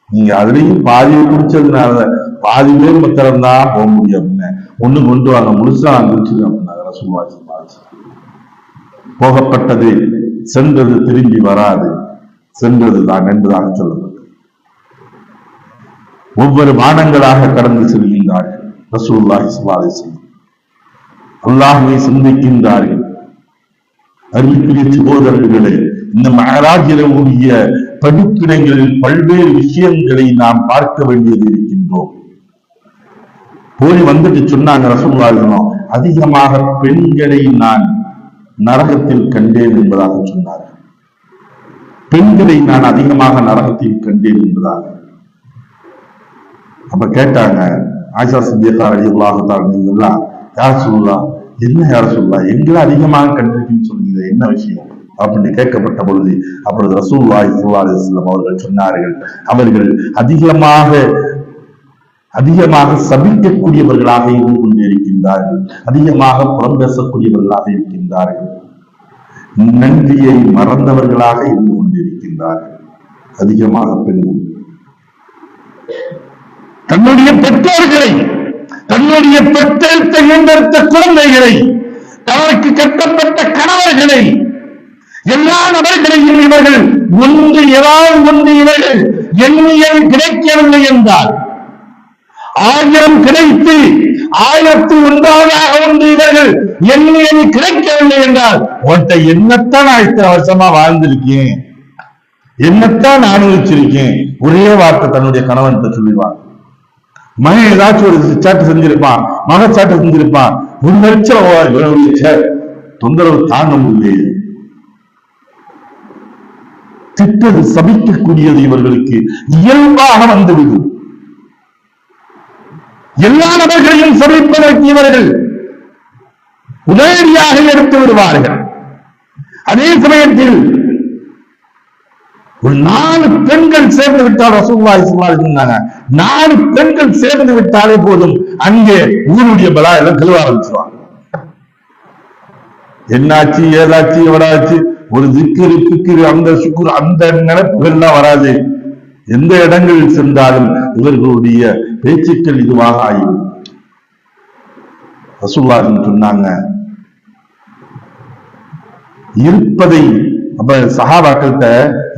நீங்க அதுலயும் பாதியை குடிச்சதுனால பாதி பேர் மத்திரம் தான் போக முடியும் அப்படின்னு ஒண்ணு கொண்டு வாங்க, முழுசா நான் குடிச்சிருக்கேன் அப்படின்னாங்க ரசூலுல்லாஹி ஸல்லல்லாஹு அலைஹி வஸல்லம். போகப்பட்டது சென்றது திரும்பி வராது, சென்றது தான் என்பதாக சொல்லப்பட்டது. ஒவ்வொரு மாதங்களாக கடந்து செல்கின்றார்கள். ரசூலுல்லாஹி ஸல்லல்லாஹு அலைஹி வஸல்லம் அல்லாஹ்வை சிந்திக்கின்றார்கள். அருமைக்குரிய சகோதரர்களே, இந்த மஅராஜில் உரிய படிப்பினைகளில் பல்வேறு விஷயங்களை நாம் பார்க்க வேண்டியது இருக்கின்றோம். போய் வந்துட்டு சொன்னாங்க ரசூலுல்லாஹி ஸல்லல்லாஹு அலைஹி வஸல்லம், அதிகமாக பெண்களை நான் நரகத்தில் கண்டேன் என்பதாக சொன்னார்கள். பெண்களை நான் அதிகமாக நரகத்தில் கண்டேன் என்பதாக. அப்ப கேட்டாங்க ஆயிஷா சித்திகா ரலியல்லாஹு தஆலா, நீங்க எல்லாம் யார் சொல்லலாம், என்ன யார் சொல்லலாம், எங்களை அதிகமாக கண்டிருக்குன்னு சொன்னீங்க, என்ன விஷயம் அப்படின்னு கேட்கப்பட்ட பொழுது அப்பொழுது ரசூலுல்லாஹி ஸல்லல்லாஹு அலைஹி வஸல்லம் அவர்கள் சொன்னார்கள், அவர்கள் அதிகமாக சபிக்கக்கூடியவர்களாக இருந்து கொண்டு இருக்கின்றார்கள், அதிகமாக புறம் பேசக்கூடியவர்களாக இருக்கின்றார்கள், நன்றியை மறந்தவர்களாக இருந்து கொண்டிருக்கின்றார்கள். அதிகமாக பெண்கள் தன்னுடைய பெற்றோர்களை, தன்னுடைய பெற்றெடுத்த இயந்திரத்த குழந்தைகளை, தனக்கு கட்டப்பட்ட கணவர்களை, எல்லா நபர்களையும் இவர்கள் ஒன்று ஏதாவது ஒன்று இவர்கள் எண்ணியல் கிடைக்கவில்லை என்றால், 1000 கிடைத்து 1001வது ஒன்று இவர்கள் எண்ணியல் கிடைக்கவில்லை என்றால், உன்கிட்ட என்னத்தான் நான் இத்தனை வருஷமா வாழ்ந்திருக்கேன், என்னத்தான் நான் அனுபவிச்சிருக்கேன், ஒரே வார்த்தை தன்னுடைய கணவன் சொல்லிடுவான். மகன் ஏதாச்சும் ஒரு சாட்டு செஞ்சிருப்பான், மக சாட்டு செஞ்சிருப்பான், 1 லட்சம் தொந்தரவு தாங்க முடியலையே. திட்டது சபிக்கக்கூடியது இவர்களுக்கு இயல்பாக வந்துவிடும். எல்லா நபர்களையும் சபிப்பதற்கு இவர்கள் உடனடியாக எடுத்து விடுவார்கள். அதே சமயத்தில் ஒரு 4 பெண்கள் சேர்ந்து விட்டால் ரசூலுல்லாஹி ஸல்லல்லாஹு அலைஹி வஸல்லம் 4 பெண்கள் சேர்ந்து விட்டாலே போதும், அங்கே ஊருடைய பலா எல்லாம் கழுவ ஆரம்பிச்சுவாங்க. என்னாச்சு ஏதாச்சு எவராச்சு ஒரு திக்கிரு பிக்கிரு அந்த சுக்குரு அந்த நினைப்புகள் எல்லாம் வராது. எந்த இடங்களில் சென்றாலும் இவர்களுடைய பேச்சுக்கள் இதுவாக ஆகிவிடும். ரசூலுல்லாஹி சொன்னாங்க, இருப்பதை அப்ப சஹாபாக்கள்கிட்ட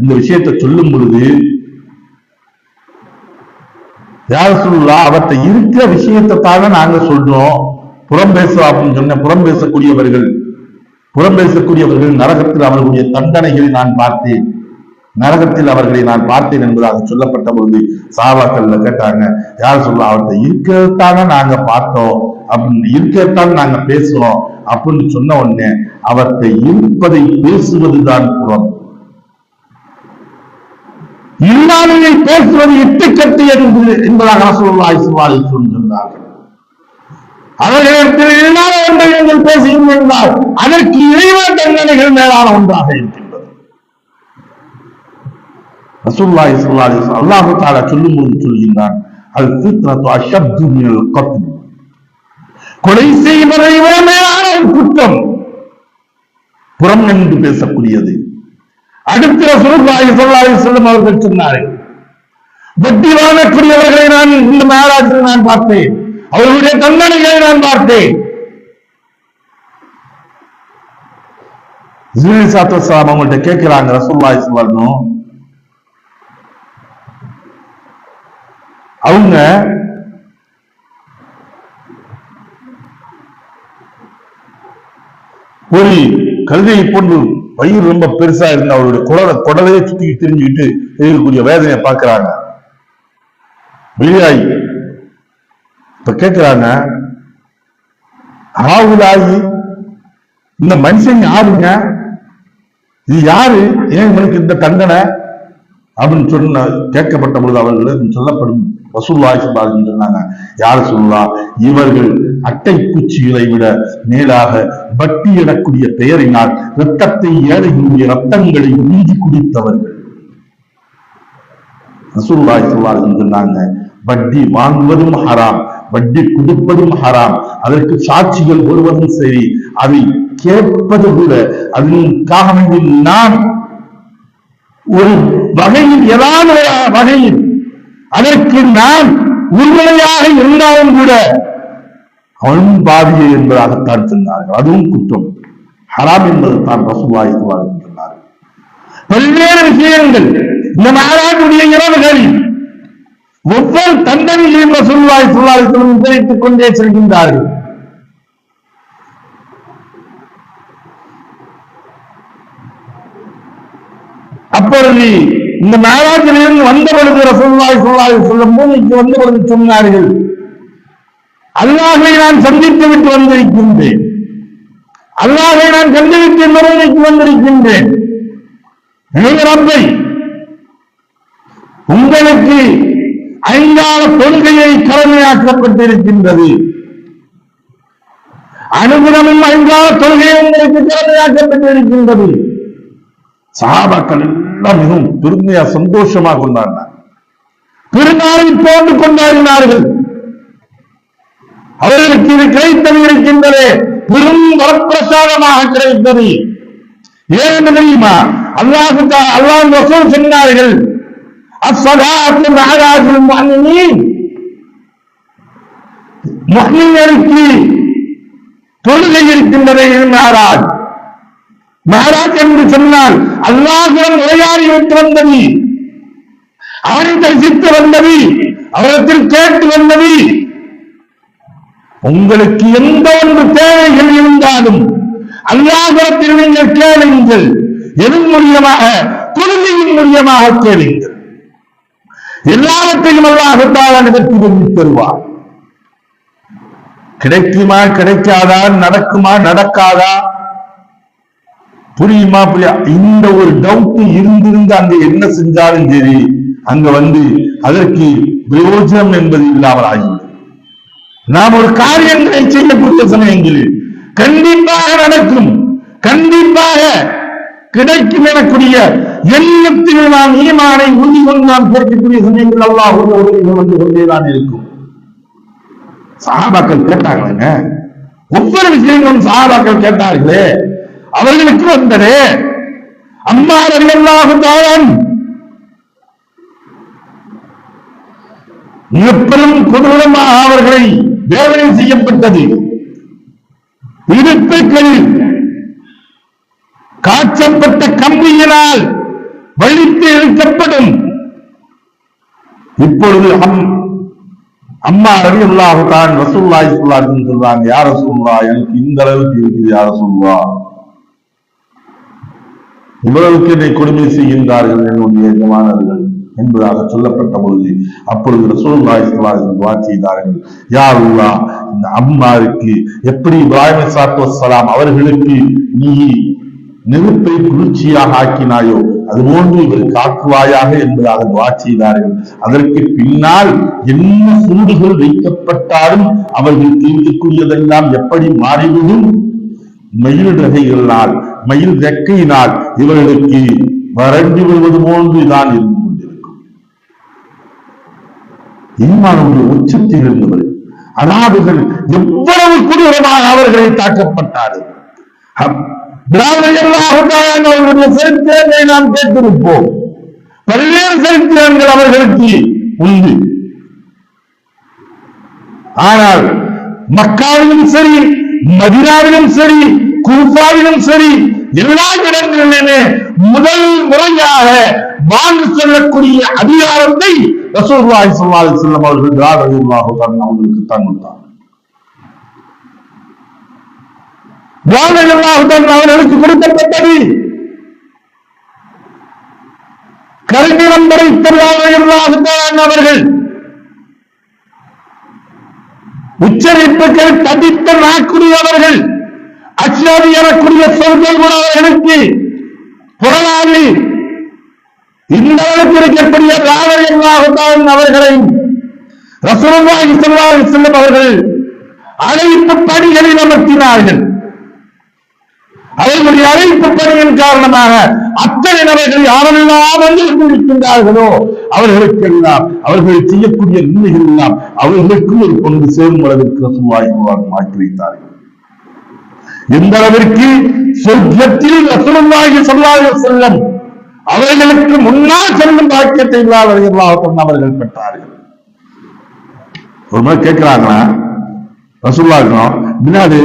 இந்த விஷயத்தை சொல்லும் பொழுது, யா ரசூலுல்லாஹ் அவர்கிட்ட இருக்கிற விஷயத்தை தாங்க நாங்க சொல்றோம், புறம் பேசுவா அப்படின்னு சொன்ன புறம் பேசக்கூடியவர்கள் நரகத்தில் அவர்களுடைய தண்டனைகளை நான் பார்த்தேன், நரகத்தில் அவர்களை நான் பார்த்தேன் என்பதாக சொல்லப்பட்ட பொழுது சஹாபாக்கள்ல கேட்டாங்க, யார் சொல்ல அவர்கிட்ட இருக்கிறதான நாங்க பார்த்தோம் அப்படின்னு, இருக்கிறதான் நாங்க பேசுறோம் அப்படின்னு சொன்ன உடனே அவர்கிட்ட இருப்பதை பேசுவதுதான் புறம், இல்லாமையை பேசுவது இட்டுக்கட்டு என்பதாக ரசூலுல்லாஹி ஸல்லல்லாஹு அலைஹி வஸல்லம் சொன்னார்கள். அவர்களிடத்தில் இல்லாத ஒன்றை நீங்கள் பேசுகிறீர்கள் என்றால் அதற்கு இறைவா தண்டனைகள் மேலான ஒன்றாக இருக்கின்றது. ரசூலுல்லாஹி ஸல்லல்லாஹு அலைஹி வஸல்லம் அல்லாஹ் தஆலா சொல்லும்போது சொல்கின்றான், அல் ஃபித்னத்து அஷத்து மினல் கத்ல், கொலை செய்வதை விட மேலான குற்றம் புறம் என்று பேசக்கூடியது. அடுத்த ரசூலுல்லாஹி ஸல்லல்லாஹு அலைஹி வஸல்லம் அவர்கள் சொன்னார்கள், வட்டி வாங்கக்கூடியவர்களை நான் இந்த மேலாற்றில் நான் பார்த்தேன், அவர்களுடைய தண்டனைகளை நான் பார்த்தேன். ஜிப்ரீல் ஸல்லல்லாஹு அலைஹி வஸல்லம் அவங்கள்ட்ட கேட்கிறாங்க, ரசூலுல்லாஹி ஸல்லல்லாஹு அலைஹி வஸல்லம் அவங்க ஒரு கழுதையை போன்று வயிறு ரொம்ப பெருசா இருந்த அவருடைய குடலையே சுத்தி தெரிஞ்சுக்கிட்டு இருக்கக்கூடிய வேதனையை பார்க்கிறாங்க. வெளியாகி இப்ப கேட்கிறாங்க, ஆவுலாகி இந்த மனுஷன் யாருங்க, இது யாரு, ஏன் இவனுக்கு இந்த தண்டனை அப்படின்னு சொன்ன கேட்கப்பட்ட பொழுது அவர்கள் சொல்லப்படும் ரசூலுல்லாஹி ஸல்லல்லாஹு அலைஹி வஸல்லம் சொன்னாங்க, யார் சொல்லலாம், இவர்கள் அட்டை பூச்சிகளை விட மேலாக வட்டி எனக்கூடிய பெயரினால் இரத்தத்தை ஏழைகளுடைய ரத்தங்களை உறிஞ்சி குடித்தவர்கள். ரசூலுல்லாஹி ஸல்லல்லாஹு அலைஹி வஸல்லம் சொன்னாங்க, வட்டி வாங்குவதும் ஹராம், வட்டி கொடுப்பதும் ஹராம், அதற்கு சாட்சிகள் வருவதும் சரி, அதை கேட்பது கூட அதற்காக நான் ஒரு வகையில் ஏதாவது வகையில் அதற்கு நான் உண்மையாக இருந்தாலும் கூட அவனும் பாதியை என்பதாகத்தான் சொன்னார்கள். அதுவும் குற்றம், ஹராம் என்பது தான் ரசூலுல்லாஹி ஸல்லல்லாஹு அலைஹி வஸல்லம் சொன்னார்கள். பல்வேறு விஷயங்கள் இந்த நாளாவுடைய இரவுகளில் ஒவ்வொரு தண்டனையிலும் ரசூலுல்லாஹி ஸல்லல்லாஹு அலைஹி வஸல்லம் விவரித்துக் கொண்டே செல்கின்றார்கள். அப்பொழுது இந்த மேராஜிலிருந்து வந்த பொழுது ரசூலுல்லாஹி ஸல்லல்லாஹு அலைஹி வஸல்லம் பூமிக்கு வந்த பொழுது சொன்னார்கள், அல்லாஹ்வை நான் சந்தித்து விட்டு வந்திருக்கின்றேன், அல்லாஹ்வை நான் கண்டுவிட்டு மறுமைக்கு வந்திருக்கின்றேன். ரப்பை, உங்களுக்கு 5 கொள்கையை கடமையாக்கப்பட்டிருக்கின்றது, அனுதினமும் 5 தொழுகை உங்களுக்கு கடமையாக்கப்பட்டிருக்கின்றது. சஹாபாக்கள் எல்லாம் மிகவும் பெருமையா சந்தோஷமாக கொண்டாடினார், பெருநாளை போன்று கொண்டாடினார்கள். அவர்களுக்கு இது கிடைத்தது இருக்கின்றது, பெரும் வரப்பிரசாதமாக கிடைத்தது. ஏன் தெரியுமா, அல்லாஹ் ரசூல் சொன்னார்கள், அஸ்ஸலாத்து மஅராஜுல் முஃமினீன், முஃமின்களுக்கு தொழுகை இருக்கின்றது. மஹராஜ், மஹராஜ் என்று சொன்னால் அல்லாஹ்வுடன் உரையாடி விட்டு வந்தது, அவனை தரிசித்து வந்தது, அவரிடத்தில் கேட்டு வந்தது. உங்களுக்கு எந்த ஒன்று தேவைகள் இருந்தாலும் அல்லாஹ்விடத்தில் நீங்கள் கேளுங்கள், எதன் மூலியமாக, தொழுகையின் மூலியமாக கேளுங்கள். எல்லாவற்றையும் அல்லாஹ் தஆலா நிகழ்த்தி வைத்து தருவார். கிடைக்குமா கிடைக்காதா, நடக்குமா நடக்காதா, புரியுமா புரியா, இந்த ஒரு டவுட் இருந்திருந்து அங்க என்ன செஞ்சாலும் சரி, அங்க அதற்கு பிரயோஜனம் என்பது இல்லாமல் ஆகிவிடும். நாம் ஒரு காரியங்களை செய்யக்கூடிய சமயங்களில் கண்டிப்பாக நடக்கும், கண்டிப்பாக கிடைக்கும் எனக்கூடிய எண்ணத்தில் நாம் ஈமானை உறுதி கொண்டு நாம் கேட்கக்கூடிய சமயங்கள் அல்லாஹ் வந்து கொண்டேதான் இருக்கும். சஹாபாக்கள் கேட்டாங்க, ஒவ்வொரு விஷயங்களும் சஹாபாக்கள் கேட்டார்களே, அவர்களுக்கு வந்தது அம்மார் ரலியல்லாஹு தஆலா மிகப்பெரும் கொடூரமாக அவர்களை வேதனை செய்யப்பட்டது. இடுப்புகளில் காய்ச்சப்பட்ட கம்பியினால் வலித்து இழுக்கப்படும். இப்பொழுது அம்மா ரலியல்லாஹு தஆலா ரசூலுல்லாஹி ஸல்லல்லாஹு அலைஹி வஸல்லம் சொல்றாங்க, யா ரசூலுல்லாஹ், எனக்கு இந்த அளவுக்கு இருக்குது யா ரசூலுல்லாஹ், இவ்வளவுக்கு என்னை கொடுமை செய்கின்றார்கள் என்னுடைய எஜமானர்கள் என்பதாக சொல்லப்பட்ட பொழுது, அப்பொழுது ரசூலுல்லாஹி ஸல்லல்லாஹு அலைஹி வஸல்லம் துஆ செய்தார்கள், யா அல்லாஹ், இந்த அம்மாருக்கு எப்படி இப்ராஹிம் ஸல்லல்லாஹு அலைஹி வஸல்லம் அவர்களுக்கு நீ நெருப்பை குளிர்ச்சியாக ஆக்கினாயோ அதுபோன்று இவர் காக்குவாயாக என்பதாக துஆ செய்தார்கள். அதற்கு பின்னால் என்ன சூடுகள் வைக்கப்பட்டாலும் அவர்கள் தீர்க்கக்கூடியதெல்லாம் எப்படி மாறிவிடும்? மயில் ரகைகளினால், மயில் ரெக்கையினால் இவர்களுக்கு வறண்டு விடுவது போன்றுதான் இருந்து கொண்டிருக்கும். ஈமானுடைய உச்சத்தில் இருந்தவர் அனாதைகள் எவ்வளவு கொடூரமாக அவர்களை தாக்கப்பட்டார்கள். அவர்களுடைய சரித்திரங்களை நாம் கேட்டிருப்போம். பல்வேறு சரித்திரங்கள் அவர்களுக்கு உண்டு. ஆனால் மக்காவிலும் சரி, மதீனாவிலும் சரி, கூஃபாவிலும் சரி, எல்லா இடங்களிலுமே முதல் முறையாக வாழ்ந்து சொல்லக்கூடிய அதிகாரத்தை ரசூலுல்லாஹி ஸல்லல்லாஹு அலைஹி வஸல்லம் அவர்கள் ரலியல்லாஹு தஆலா அவர்களுக்கு தான் கொடுத்தார். ரலியல்லாஹு தஆலா அவர்களுக்கு கொடுக்கப்பட்டது கருநிறம் படைத்த ரலியல்லாஹு தஆலா அவர்கள் உச்சரிப்புகள் தடித்த நாக்குரியவர்கள், அச்சாதி எனக்கூடிய சொற்கள் கூட அவர்களுக்கு புறநாளி இந்த அளவுக்கு இருக்கக்கூடிய ரலியல்லாஹு தஆலா அவர்களை ரசூலுல்லாஹி ஸல்லல்லாஹு அலைஹி வஸல்லம் அவர்கள் அழைப்பு பணிகளில் அமர்த்தினார்கள். அவர்களுடைய அழைப்பு பணியின் காரணமாக அத்தனை நபர்கள் யாரெல்லாம் வந்து கொண்டிருக்கின்றார்களோ அவர்களுக்கெல்லாம் அவர்கள் செய்யக்கூடிய நன்மைகள் எல்லாம் அவர்களுக்கும் ஒரு கொண்டு சேரும் அளவிற்கு ரசூலுல்லாஹி மாற்றி வைத்தார்கள். எந்த அளவிற்கு சொர்க்கத்தில் ரசூலுல்லாஹி ஸல்லல்லாஹு அலைஹி வஸல்லம் அவர்களுக்கு முன்னால் செல்லும் பாக்கியத்தை ரலியல்லாஹு அவர்கள் பெற்றார்கள். ஒரு முறை கேட்கிறாங்களா ரசூலுல்லாஹ் பின்னாடி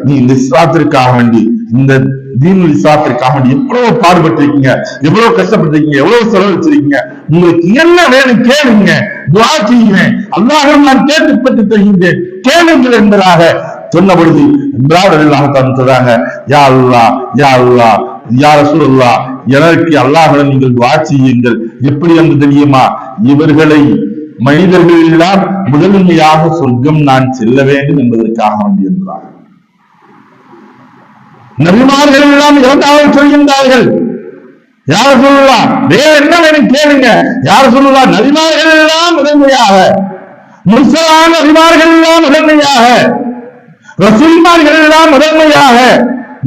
நீ இந்த இஸ்லாத்திற்காக வேண்டி, இந்த தீனுல் இஸ்லாத்திற்காக வேண்டி எவ்வளவு பாடுபட்டிருக்கீங்க, எவ்வளவு கஷ்டப்பட்டிருக்கீங்க, எவ்வளவு செலவழிச்சிருக்கீங்க, உங்களுக்கு என்ன வேணும் கேளுங்க, துஆ செய்யுங்க, அல்லாஹ்விடம் நான் கேட்டு பெற்று தருகின்றேன், கேளுங்கள் என்பதாக சொன்ன பொழுது சொல்றாங்க, யா அல்லாஹ் யா அல்லாஹ் யா ரசூலுல்லாஹ், எனக்கு அல்லாஹ்விடம் நீங்கள் துஆ செய்யுங்கள். எப்படி என்று தெரியுமா? இவர்களை மனிதர்கள் எல்லாம் முதன்மையாக சொர்க்கம் நான் செல்ல வேண்டும் என்பதற்காக வேண்டி என்றார். நபிமார்கள் எல்லாம் இரண்டாவது சொல்கின்றார்கள், யார சொல்லலாம் வேற என்ன வேணும் கேளுங்க, யார சொல்லலாம் நபிமார்கள் எல்லாம் முதன்மையாக, முர்சலான நபிமார்கள் எல்லாம் முதன்மையாக, ரசூல்மார்கள் எல்லாம் முதன்மையாக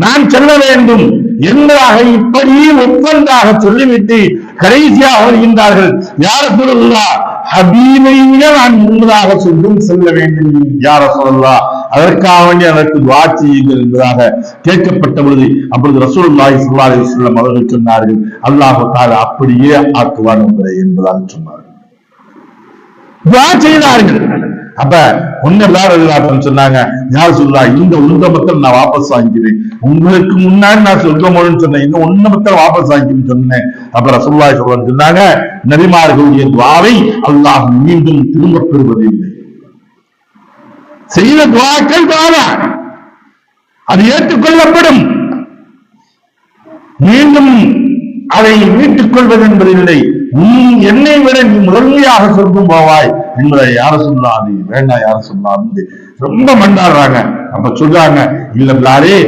நான் செல்ல வேண்டும் என்பதாக இப்படி ஒவ்வொன்றாக சொல்லிவிட்டு கடைசியாக வருகின்றார்கள், யார சொல்லலாம் ஹபீபையே நான் முன்னதாக சொல்லும் செல்ல வேண்டும், யார சொல்லலாம் அதற்காக வேண்டி அதற்கு துஆ செய்யுங்கள் என்பதாக கேட்கப்பட்ட பொழுது அப்பொழுது ரசூலுல்லாஹி ஸல்லல்லாஹு அலைஹி வஸல்லம் அவர்கள் சொன்னார்கள், அல்லாஹ் தஆலா அப்படியே ஆக்குவான் என்பதாக சொன்னார்கள். துஆ செய்தார்கள். அப்ப ஒன்னு சொன்னாங்க, யார் சொல்லா இந்த உங்க மக்கள் நான் வாபஸ் வாங்கிக்கிறேன், உங்களுக்கு முன்னாடி நான் சொர்க்கம் சொன்னேன், இந்த ஒன்னு மக்கள் வாபஸ் வாங்கிக்கிறேன்னு சொன்னேன். அப்ப ரசூலுல்லாஹி ஸல்லல்லாஹு அலைஹி வஸல்லம் சொன்னாங்க, நபிமார்களுடைய துஆவை அல்லாஹ் மீண்டும் திரும்ப பெறுவதில்லை. செய்த துஆக்கள் துஆவா, அது ஏற்றுக்கொள்ளப்படும், மீண்டும் அதை மீட்டுக் கொள்வது என்பதில்லை. என்னை விட நீ முதன்மையாக சொர்க்கம் போவாய் என்பதை யார சொல்லாது, வேண்டாம் யார சொல்லாது ரொம்ப மண்டாடுறாங்க. அப்ப சொல்றாங்க, இல்ல பிள்ளாரே,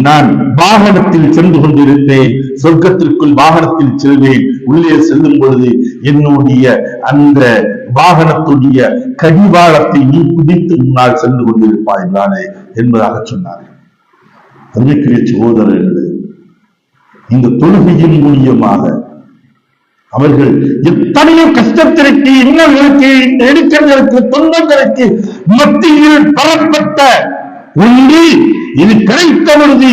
நான் வாகனத்தில் சென்று கொண்டிருப்பேன், சொர்க்கத்திற்குள் வாகனத்தில் செல்வேன், உள்ளே செல்லும் பொழுது என்னுடைய அந்த வாகனத்துடைய கடிவாளத்தை நீ பிடித்து முன்னால் சென்று கொண்டிருப்பாய் தானே என்பதாக சொன்னார்கள். அருமைக்குரிய சகோதரர்களே, இந்த தொழுகையின் மூலியமாக அவர்கள் எத்தனையோ கஷ்டத்திற்கு, இன்னல்களுக்கு, நெருக்கங்களுக்கு, துன்பங்களுக்கு மத்தியில் பரப்பட்ட ஒன்று இது கிடைத்த பொழுது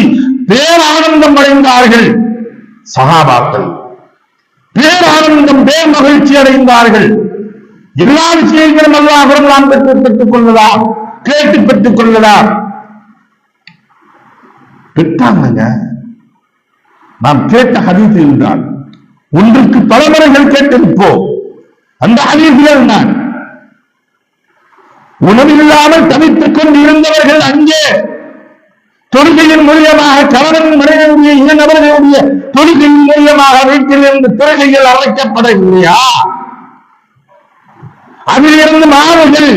பேரானந்தம் அடைந்தார்கள். சஹாபாக்கள் பேரானந்தம், பேர் மகிழ்ச்சி அடைந்தார்கள். எல்லா விஷயங்களும் அல்லாஹ்விடம் நாம் பெற்றுக் கொள்ளலாம், கேட்டு பெற்றுக் கொள்ளலாம். பெற்றாங்க. நாம் கேட்ட ஹதீஸ் இருந்தால் ஒன்றுக்கு பல முறைகள் கேட்டிருப்போம். அந்த ஹதீஸ்கள் தான் உணவில்லாமல் தவித்துக் கொண்டு இருந்தவர்கள் அங்கே தொழுகையின் மூலியமாக கணவன் மனைவியுடைய இரு நபர்களுடைய தொழுகையின் மூலியமாக வீட்டில் இருந்து தொழுகைகள் அழைக்கப்படவில்லையா? அதிலிருந்து மாறுகள்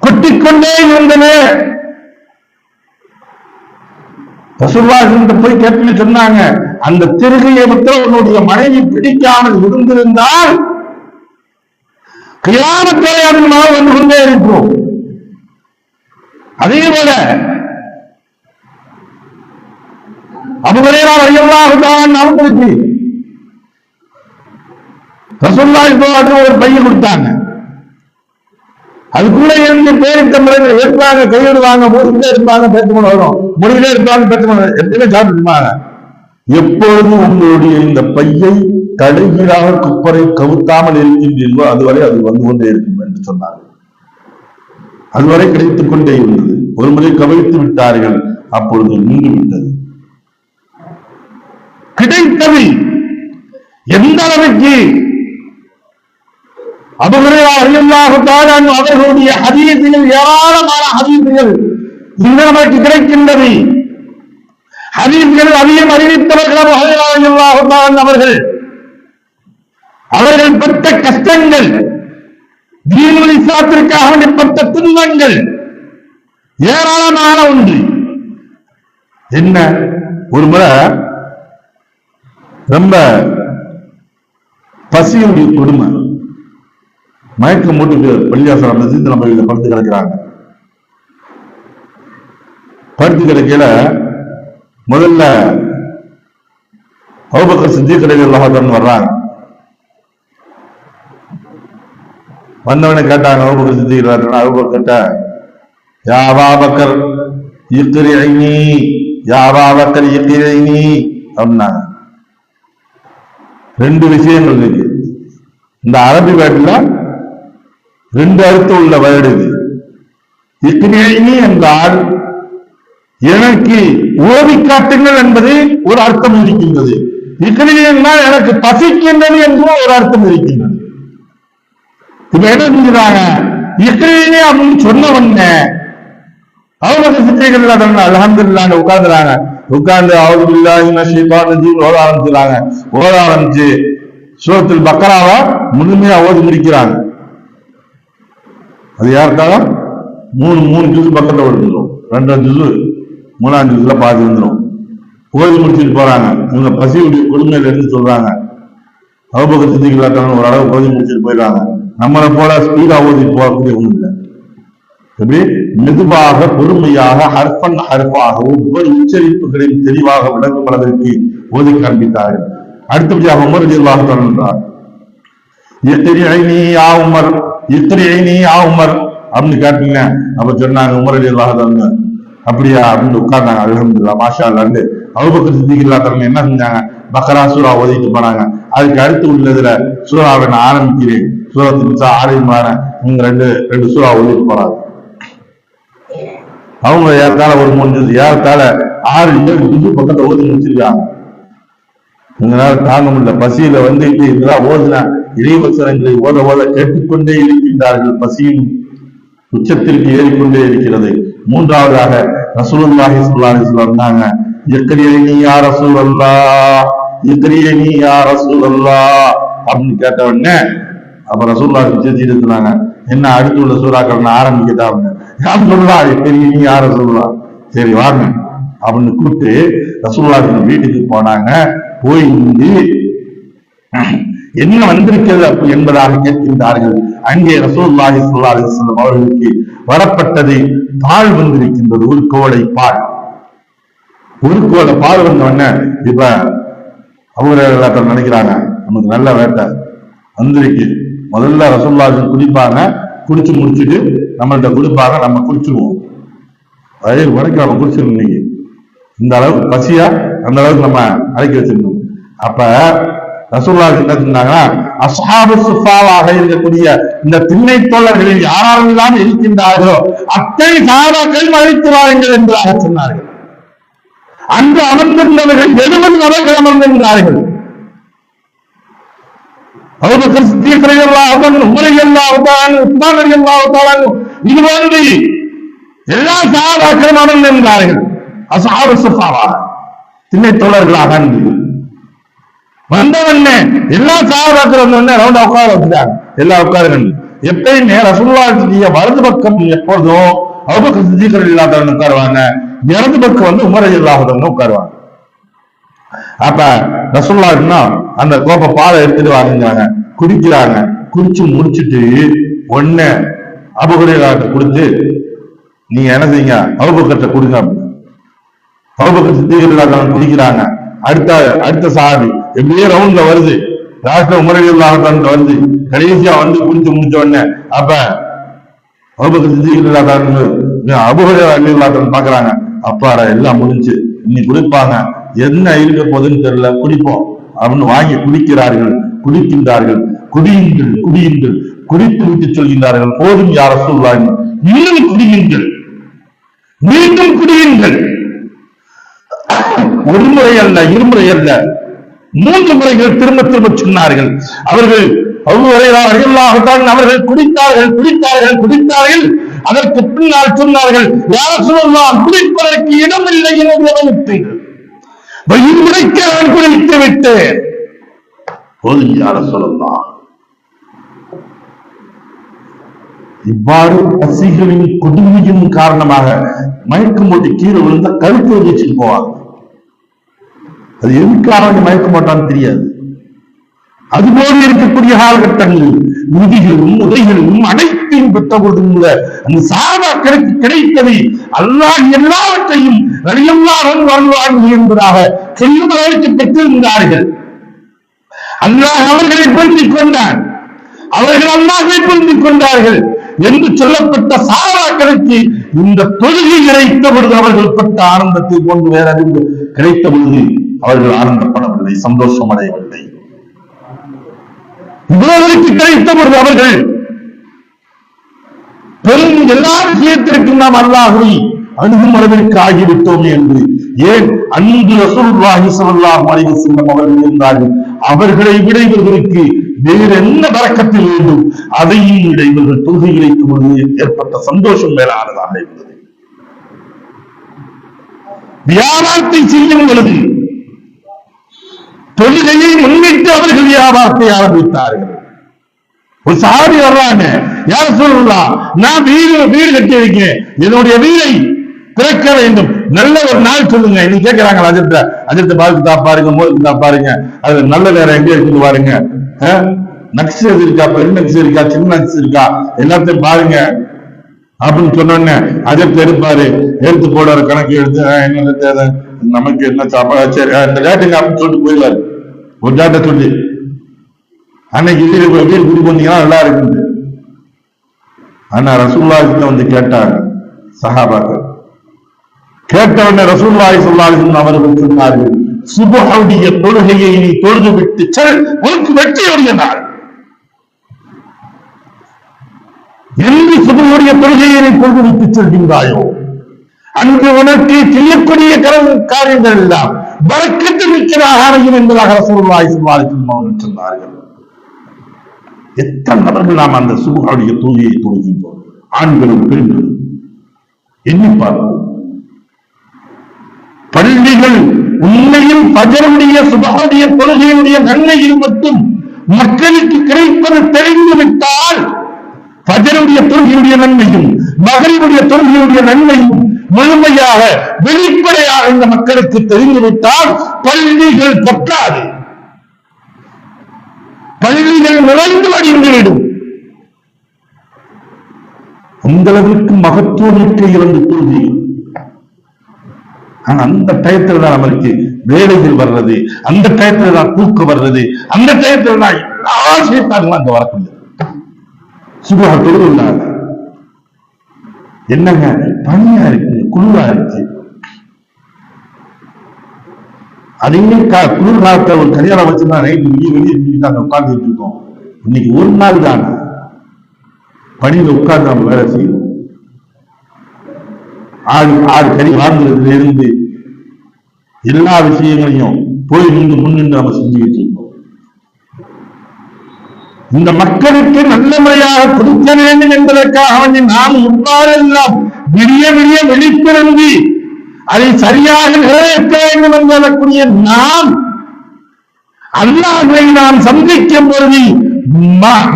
கொட்டிக்கொண்டே இருந்தன. ரசூலுல்லாஹி போய் கேட்டு சொன்னாங்க, அந்த திருகையை விட்டு உன்னுடைய மனைவி பிடிக்காமல் இருந்திருந்தால் கியாமத் வரை அதன் மனம் வந்து கொண்டே இருக்கும். அதே போல அபூ ஹுரைரா ரலியல்லாஹு தஆலா அவர்களுக்கு ரசூலுல்லாஹி ஒரு பையன் கொடுத்தாங்க. அதுக்குள்ள இருந்து பேரிட்ட முறையில் ஏற்பாங்க, கையிடுவாங்க, மூடிக்கிட்டே இருப்பாங்க, பேச்சுக்கொண்டு வரும், முடிவிலே இருப்பாங்க, பேச்சுக்கொண்டு எப்பயுமே சாப்பிட்டுருப்பாங்க. எப்பொழுதும் உங்களுடைய இந்த பையை தலைகீழாக குப்பரை கவுத்தாமல் இருக்கின்றீர்களோ அதுவரை அது வந்து கொண்டே இருக்கும் என்று சொன்னார்கள். அதுவரை கிடைத்துக் கொண்டே இருந்தது. ஒரு முறை கவிழ்த்து விட்டார்கள், அப்பொழுது நின்று விட்டது. கிடைத்தது எந்த அளவுக்கு அபூ ஹுரைரா ரலியல்லாஹு தஆலா அவர்களுடைய ஹதீஸுகள், ஏராளமான ஹதீஸுகள் இந்த நமக்கு கிடைக்கின்றது. ஹதீஸ்கள் அதிகம் அறிவித்தவர்கள் அபூ ஹுரைரா ரலியல்லாஹு தஆலா அவர்கள் பெற்ற கஷ்டங்கள், தீனுல் இஸ்லாத்திற்காக பெற்ற துன்பங்கள் ஏராளமான ஒன்று. என்ன, ஒரு முறை ரொம்ப பசியுடைய கொடுமை, மயக்கம் போட்டு பள்ளியாசலம் மஸ்ஜித் நபவியில படுத்து கிடக்கிறாங்க. படுத்து கிடக்கையில முதல்ல அபூபக்கர் சித்தீக் ரலியல்லாஹு அன்ஹு வர்றாங்க. வந்தவனை கேட்டாங்க, அபூபக்கர் சித்தீக் அபூபக்கர் கேட்ட, யா அபூபக்கர் இக்ரிஇனி, யா அபூபக்கர் இக்ரிஇனி அப்படின்னாங்க. ரெண்டு விஷயங்கள் இருக்கு இந்த அரபி வேர்டுல, ரெண்டு அர்த்தம் உள்ள வேர்டு இது. இக்ரிஇனி என்றால் எனக்கு ஓதி காட்டுங்கள் என்பது ஒரு அர்த்தம் இருக்கின்றது. இக்ரிஇனி என்றால் எனக்கு பசிக்கின்றது என்று ஒரு அர்த்தம் இருக்கின்றது. இப்ப என்ன செஞ்சுறாங்க, இக்ரிஇனி அப்படின்னு சொன்ன உடனே அவங்க சித்திகள் அல்ஹம்துலில்லாஹ் உட்கார்ந்துறாங்க. உட்கார்ந்து அவுது பில்லாஹி மினஷ் ஷைத்தானிர் ரஜீம் ஓத ஆரம்பிச்சுறாங்க. ஓத ஆரம்பிச்சு சூரத்துல் பக்ராவை முழுமையா ஓதி முடிக்கிறாங்க. அது யாருக்காக மூணு ஜுஸ் பக்கத்துல வந்துடும், 2 ஜுஸ் 3ஆம் ஜுஸ்ல பாதி வந்துடும். ஓதி முடிச்சுட்டு போறாங்க. இவங்க பசியுடைய கொடுமையில இருந்து சொல்றாங்க. அபூபக்கர் சித்திக் ஒரு அளவு ஓதி முடிச்சுட்டு போயிடுறாங்க. நம்மளை போல ஸ்பீடா ஓதி போகக்கூடிய ஒண்ணு இல்லை. எப்படி மெதுவாக பொறுமையாக ஹர்ஃபன் ஹர்ஃபாக ஒவ்வொரு உச்சரிப்புகளையும் தெளிவாக விளங்கும் அளவிற்கு ஓதி காண்பித்தார்கள். அடுத்தபடியாக உமர் ரலியல்லாஹு தஆலா என்றார், இக்ரிஇனி யா உமர், இக்ரிஇனி யா உமர் அப்படின்னு கேட்டீங்க. அப்ப சொன்னாங்க உமர் ரலியல்லாஹு தஆலா, அப்படியா அப்படின்னு உட்கார்ந்தாங்க. அல்ஹம்துலில்லாஹ் மாஷா அல்லாஹ். அபூபக்கர் சித்திக் ரலியல்லாஹு என்ன செஞ்சாங்க, பக்ரா சூரா ஓதிட்டு போனாங்க. அதுக்கு அடுத்து உள்ளதுல சூராவை நான் ஆரம்பிக்கிறேன், சூரத்து நிசா, ஆல இம்ரான், இவங்க ரெண்டு சூரா ஓதிட்டு போறாங்க. அவங்க ஏறத்தால ஒரு 3 ஜுஸ், ஏறத்தால 6-7 ஜுஸ் பக்கத்தை ஓதி முடிச்சிருக்காங்க. உங்களால தாங்க முடியல, பசியில வந்துட்டு இதெல்லாம் ஓதுனா இறைவசனங்களை ஓத ஓத கேட்டுக்கொண்டே இருக்கின்றார்கள். பசியும் உச்சத்திற்கு ஏறிக்கொண்டே இருக்கிறது. மூன்றாவதாக ரசூலுல்லாஹி ஸல்லல்லாஹு அலைஹி வஸல்லம் வந்தாங்க. இக்ரிஇனி யா ரசூலல்லாஹ், இக்ரிஇனி யா ரசூலல்லாஹ் அப்படின்னு கேட்ட உடனே அப்ப ரசூலுல்லாஹி செஞ்சுட்டு இருந்தாங்க, என்ன அடுத்து உள்ள சூறாக்கள் ஆரம்பிக்கதா அப்படின்னு. யார் சொல்றா, இக்ரிஇனி யா ரசூலல்லாஹ், சரி வாங்க அப்படின்னு கூப்பிட்டு ரசூலுல்லாஹி வீட்டுக்கு போனாங்க. போய் என்ன வந்திருக்கிறது என்பதாக கேட்கின்றார்கள். அங்கே ரசூலுல்லாஹி ஸல்லல்லாஹு அலைஹி வஸல்லம் அவர்களுக்கு வரப்பட்டது பால் வந்திருக்கின்றது, ஒரு கோடை பால். ஒரு கோடை பால் வந்தவொடனே இப்ப அவங்க நினைக்கிறாங்க, நமக்கு நல்ல வேட்டை வந்திருக்கு. முதல்ல ரசூலுல்லாஹி குடிப்பாங்க, குடிச்சு முடிச்சுட்டு நம்மள்கிட்ட கொடுப்பாங்க, நம்ம குடிச்சிருவோம். வயிறு வரைக்கும் நம்ம குடிச்சிருந்தோம். இன்னைக்கு இந்த அளவுக்கு பசியா அந்த அளவுக்கு நம்ம அடக்கி வச்சிருந்தோம். அப்ப ரசூலுல்லாஹி என்ன சொன்னாங்கன்னா, அஸ்ஹாபு சுஃபாவாக இருக்கக்கூடிய இந்த திண்ணை தோழர்களில் யாரெல்லாம் இருக்கின்றார்களோ அத்தனை சஹாபாக்கள் அழைத்து வாருங்கள் என்றாக சொன்னார்கள். அன்று அமர்ந்திருந்தவர்கள் 70 நபர்கள் அமர்ந்திருந்தார்கள். அபூபக்கர் சித்தீக் ரலியல்லாஹு அன்ஹு, உமர் ரலியல்லாஹு தஆலா, உஸ்மான் ரலியல்லாஹு தஆலா, இது போன்று எல்லா சஹாபாக்களும் அமர்ந்திருந்தார்கள். அஸ்ஹாபு சுஃபாவா திண்ணை தோழர்களாக வந்தவண்ணே எல்லா சஹாபாக்கள் வந்தவண்ணே ரவுண்டா உட்கார வச்சுட்டாங்க. எல்லா உட்காருங்க. எப்பயுமே ரசூலுல்லாஹி வலது பக்கம் எப்பொழுதும் அபூபக்கர் சித்திக் ரலியல்லாஹு அன்ஹு உட்காருவாங்க, இடது பக்கம் வந்து உமர் ரலியல்லாஹு அன்ஹு உட்காருவாங்க. அப்ப ரசூலுல்லாஹ் அந்த கோப்பை பாலை எடுத்துட்டு வாங்குறாங்க, குடிக்கிறாங்க. குடிச்சு முடிச்சுட்டு ஒண்ணு அபூ ஹுரைராட்ட கொடுத்து நீங்க என்ன செய்யுங்க அபூபக்கர்ட்ட கொடுங்க. அபூபக்கர் சித்திக் ரலியல்லாஹு அன்ஹு குடிக்கிறாங்க. அடுத்த சாஹாபி எப்படியே ரவுண்ட்ல வருது, லாஸ்ட்ல உமர் ரலியல்லாஹு அன்ஹு வருது, கடைசியா வந்து குடிச்சு முடிச்ச உடனே அப்ப அபூபக்கர் சித்திக் ரலியல்லாஹு அன்ஹு அபூ ஹுரைரா ரலியல்லாஹு அன்ஹு பாக்குறாங்க, அப்பாடா எல்லாம் முடிஞ்சு இனி குடிப்பாங்க, என்ன இருக்க போதுன்னு தெரியல, குடிப்போம் அப்படின்னு வாங்கி குடிக்கிறார்கள், குடிக்கின்றார்கள். குடியுங்கள் குடியுங்கள், குடித்து விட்டு சொல்கின்றார்கள், போதும் யா ரசூலுல்லாஹ், இன்னும் குடியுங்கள், மீண்டும் குடியுங்கள். ஒரு முறை அல்ல, இருமுறை அல்ல, 3 முறைகள் திரும்ப திரும்ப சொன்னார்கள். அவர்கள் அபூ ஹுரைரா ரலியல்லாஹு அன்ஹு அவர்கள் குடித்தார்கள் குடித்தார்கள் குடித்தார்கள். அதற்கு பின்னால் சொன்னார்கள், யா ரசூலுல்லாஹ், குடிப்பதற்கு இடமில்லை என்று வைத்தீர்கள், வயிறு முறைக்க நான் குடித்து விட்டேன், போதும் யா ரசூலுல்லாஹ். இவ்வாறு பசிகளின் கொடுமையின் காரணமாக மயக்கம் போட்டு கீழே விழுந்த கழுத்து வச்சுட்டு போவாங்க. அது எதுக்காக மயக்க மாட்டான்னு தெரியாது. அதுபோல இருக்கக்கூடிய காலகட்டங்களில் நிதிகளும் உதைகளும் அனைத்தையும் பெற்ற பொழுது அந்த சஹாபாக்களுக்கு கிடைத்ததை அல்லாஹ் எல்லாவற்றையும் வாழ்வார்கள் என்பதாக சொல்லும் அளவுக்கு பெற்றிருந்தார்கள். அல்லாஹ் அவர்களை பொருந்திக் கொண்டான், அவர்கள் அல்லாஹ்வை பொருந்திக் கொண்டார்கள் என்று சொல்லப்பட்ட சஹாபாக்களுக்கு இந்த தொழுகை கிடைத்த பொழுது அவர்கள் பெற்ற ஆனந்தத்தை போன்று வேற அறிந்து கிடைத்த பொழுது அவர்கள் ஆனந்தப்படவில்லை, சந்தோஷம் அடையவில்லை. இவ்வளவுக்கு கிடைத்த பொழுது அவர்கள் பெரும் எல்லா விஷயத்திற்கும் நாம் அல்லாஹ்வை அணுகும் அளவிற்கு ஆகிவிட்டோம் என்று. ஏன் அன்பு ரசூலுல்லாஹி ஸல்லல்லாஹு அலைஹி வஸல்லம் அவர்கள் இருந்தார்கள், அவர்களை விட இவர்களுக்கு வேறு என்ன பரக்கத்தில் வேண்டும், அதையும் விட இவர்கள் தொழுகை கிடைக்கும் பொழுது ஏற்பட்ட சந்தோஷம் மேலானதாக இருந்தது. வியாபாரத்தை செய்யும் பொழுது தொழுகையை முன்னிட்டு அவர்கள் வியாபாரத்தை ஆரம்பித்தார்கள். ஒரு சாரி வர்றாங்க, யார் சொல்லலாம், நான் வீடு கட்டி வைக்கிறேன், என்னுடைய வீடை திறக்க வேண்டும், நல்ல ஒரு நாள் சொல்லுங்க. நீ கேட்கிறாங்க அஜர்த்த பாருக்கு தான் பாருங்க, மோருக்கு தான் பாருங்க, அது நல்ல நேரம் எங்க இருக்குது பாருங்க, நக்ஸ் இருக்கா, பெண் நக்ஸ் இருக்கா, சின்ன நக்ஸ் இருக்கா, எல்லாத்தையும் பாருங்க அப்படின்னு சொன்ன அஜர்த்த எடுப்பாரு, எடுத்து போடுற கணக்கு எடுத்து என்ன நமக்கு என்ன சாப்பாடு, சரி இந்த டேட்டுங்க அப்படின்னு சொல்லிட்டு போயிடுவாரு. ஒரு டேட்டை சொல்லி அன்னைக்கு வீடு குடி போனீங்கன்னா நல்லா இருக்குது. ஆனா ரசூலுல்லாஹி வந்து கேட்டாங்க சஹாபாக்கள், கேட்டவுடனே ரசூலுல்லாஹி ஸல்லல்லாஹு அலைஹி வஸல்லம் அவர்கள் சொன்னார்கள், சுபஹுடைய தொழுகையை நீ தொழுது விட்டு செல், உனக்கு வெற்றியுடைய நாள் என்று சுபஹுடைய தொழுகையை நீ தொழுது விட்டு செல்கின்றாயோ அங்கு உனக்கு செய்யக்கூடிய காரியங்கள் எல்லாம் பரக்கத்து மிக்கதாக அமையும் என்பதாக ரசூலுல்லாஹி ஸல்லல்லாஹு அலைஹி வஸல்லம் அவர்கள் சொன்னார்கள். எத்தனை நபர்கள் நாம் அந்த சுபஹுடைய தொழுகையை தொழுகின்றோம், ஆண்களும் பெண்களும் எண்ணி பார்ப்போம். பள்ளிகள் உண்மையில் ஃபஜ்ருடைய சுபஹுடைய தொழுகையுடைய நன்மையில் மட்டும் மக்களுக்கு கிடைப்பது தெரிந்துவிட்டால் ஃபஜ்ருடைய தொழுகையுடைய நன்மையும் மக்ரிபுடைய தொழுகையுடைய நன்மையும் முழுமையாக வெளிப்படையாக இந்த மக்களுக்கு தெரிந்துவிட்டால் பள்ளிகள் பற்றாது, பள்ளிகள் நிறைந்து வடிந்துவிடும். அந்த அளவிற்கு மகத்துவமிக்க 2 தொழுகைகள். ஆனா அந்த டயத்துல தான் நம்மளுக்கு வேலைகள் வர்றது, அந்த டயத்துல தான் தூக்கம் வர்றது, அந்த டயத்துல தான் எல்லா விஷயத்தாலும் அங்க வரக்கூடிய சுபஹ தொழுகை என்னங்க பனியா இருக்கு, குளிரா இருக்கு. அதையுமே குளிர் காலத்துல ஒரு கல்யாணம் வச்சுதான் நைட்டு வெளியே உட்கார்ந்துட்டு இருக்கோம். இன்னைக்கு ஒரு நாள் தான் பணியில உட்கார்ந்து நம்ம வேலை செய்யணும். ஆறு கறி வாங்குறதுல இருந்து எல்லா விஷயங்களையும் போய் நின்று முன்னின்று நம்ம செஞ்சுக்கிட்டு இருக்கோம். இந்த மக்களுக்கு நல்ல முறையாக கொடுக்க வேண்டும் என்பதற்காக நாம் இவ்வாறெல்லாம் விடிய விடிய வெளிப்பிறந்து அதை சரியாக நிறைவேற்ற வேண்டும் என்பதற்குரிய நாம் அல்லாஹ்வை நாம் சந்திக்கும் பொழுது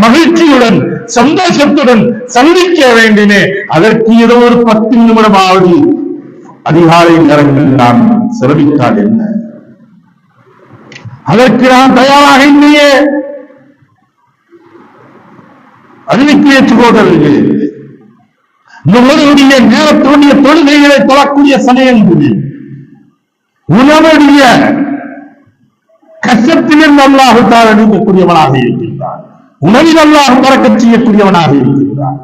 மகிழ்ச்சியுடன் சந்தோஷத்துடன் சந்திக்க வேண்டினே. அதற்கு ஏதோ ஒரு 10 நிமிடமாவது அதிகாலை நேரங்களில் நான் செலவிட்டால் என்ன? அதற்கு நான் தயாராக இல்லையே. அறிவிக்கிய சகோதரர்களே, நம்மளுடைய நேரத்துடைய தொழுகைகளை தொழக்கூடிய சமயங்களில் உணவுடைய கஷ்டத்திலிருந்து அல்லாஹ் தஆலா நீக்கக்கூடியவனாக இருக்கின்றான். உணவில் அல்லாஹ் பரக்கத் செய்யக்கூடியவனாக இருக்கின்றான்.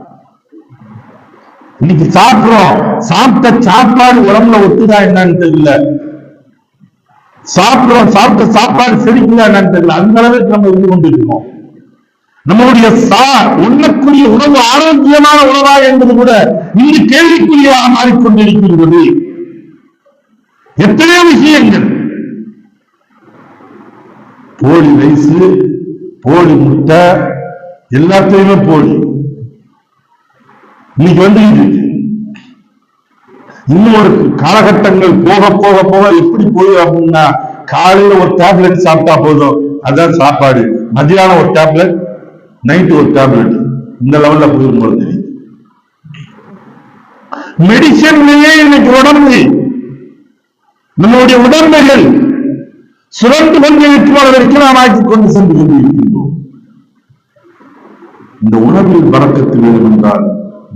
இன்னைக்கு சாப்பிடுறோம், சாப்பிட்ட சாப்பாடு உடம்புல ஒத்துதா என்னன்னு தெரியல. சாப்பிட்ட சாப்பாடு செரிக்குதா என்னன்னு தெரியல. அந்த அளவுக்கு நம்ம இருந்து கொண்டிருக்கோம். நம்முடைய உண்ணக்கூடிய உணவு ஆரோக்கியமான உணவா என்பது கூட இன்று கேள்விக்குறியாக மாறிக்கொண்டிருக்கின்றது. எத்தனையோ விஷயங்கள், போலி ரைஸ், போலி முட்டை, எல்லாத்தையுமே போலி இன்னைக்கு வந்து இன்னும் ஒரு காலகட்டங்கள் போக போக போக எப்படி போகுது அப்படின்னா, காலையில ஒரு டேப்லெட் சாப்பிட்டா போதும், அதான் சாப்பாடு. மத்தியானம் ஒரு டேப்லெட், நைட்டு ஒரு டேப்லெட், இந்த லெவல்ல போயிருக்கும் தெரியுது. மெடிசன்லயே இன்னைக்கு உடம்பு, நம்முடைய உடம்புகள் சுரண்டு கொண்டு இருக்கிறவர்களுக்கு நாம் ஆக்கிக் கொண்டு சென்று கொண்டிருக்கின்றோம். இந்த உணவில் பறக்கத்து வேண்டும் என்றால்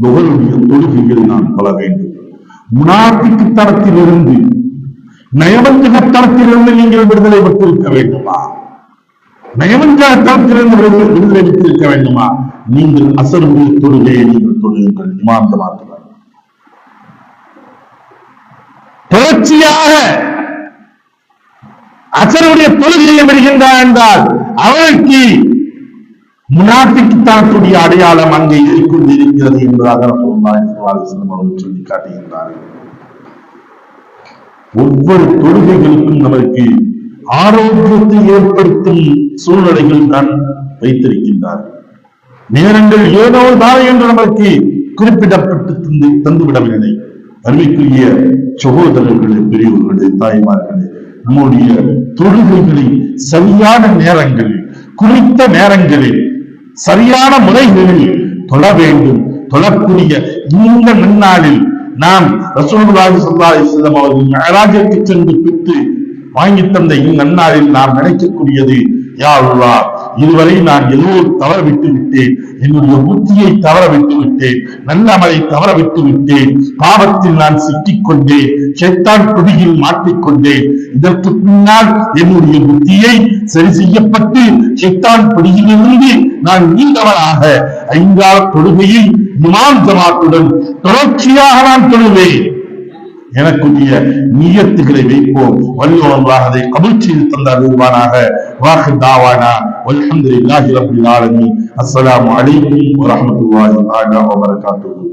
புகழுடைய தொழுகைகள் நாம் கொள்ள வேண்டும். முனாபிக்கு தரத்திலிருந்து, நயவஞ்சக தரத்திலிருந்து நீங்கள் விடுதலை பெற்றிருக்க வேண்டுமா? நயவஞ்சக தரத்திலிருந்து விடுதலை பெற்றிருக்க வேண்டுமா? நீங்கள் அசருடைய தொழுகையை நீங்கள் தொழுங்கள். இமாம் ஜமாத் தொடர்ச்சியாக அசருடைய தொழுகையை விடுகின்றார் என்றால் அவருக்கு முனாபிக்குத்தனத்துடைய அடையாளம் அங்கே ஏறிக்கொண்டிருக்கிறது என்பதாக அவர்கள் சொல்லி காட்டுகின்றார்கள். ஒவ்வொரு தொழுகைகளுக்கும் நமக்கு ஆரோக்கியத்தை ஏற்படுத்தும் சூழ்நிலைகள் தான் வைத்திருக்கின்றார்கள். நேரங்கள் ஏதோ தான் என்று நமக்கு குறிப்பிடப்பட்டு தந்துவிடவில்லை. அருமைக்குரிய சகோதரர்களே, பெரியவர்களே, தாய்மார்களே, நம்முடைய தொழுகைகளை சரியான நேரங்களில், குறித்த நேரங்களில், சரியான முறைகளில் தொழ வேண்டும். தொழக்கூடிய இந்த நன்னாளில் நாம் ரசூலுல்லாஹி ஸல்லல்லாஹு அலைஹி வஸல்லம் அவர்கள் மிஅராஜிற்கு சென்று பெற்று வாங்கி தந்த இந்நன்னாளில் நாம் நினைக்கக்கூடியது, யா அல்லாஹ், இதுவரை நான் ஏதோ தவற விட்டு விட்டேன், என்னுடைய புத்தியை தவற விட்டு விட்டேன், நல்ல அமலை தவற விட்டு விட்டேன், பாவத்தில் நான் சிக்கிக்கொண்டேன், ஷைத்தான் பிடியில் மாட்டிக்கொண்டேன். இதற்கு பின்னால் என்னுடைய புத்தியை சரி செய்யப்பட்டு ஷைத்தான் பிடியிலிருந்து நான் நீண்டவனாக 5 தொழுகையை இமாம் ஜமாத்துடன் தொடர்ச்சியாக நான் தொழுவேன். எனக்குரிய நியத்துகளை வைப்போம். வல்லோன் அல்லாஹ் அதை கபூல் செய்து தந்தாருவானாக. வாஹிர் தாவானா வல்ஹம்துலில்லாஹி ரப்பில் ஆலமீன். அஸ்ஸலாமு அலைக்கும் வரஹ்மத்துல்லாஹி வபரகாத்துஹு.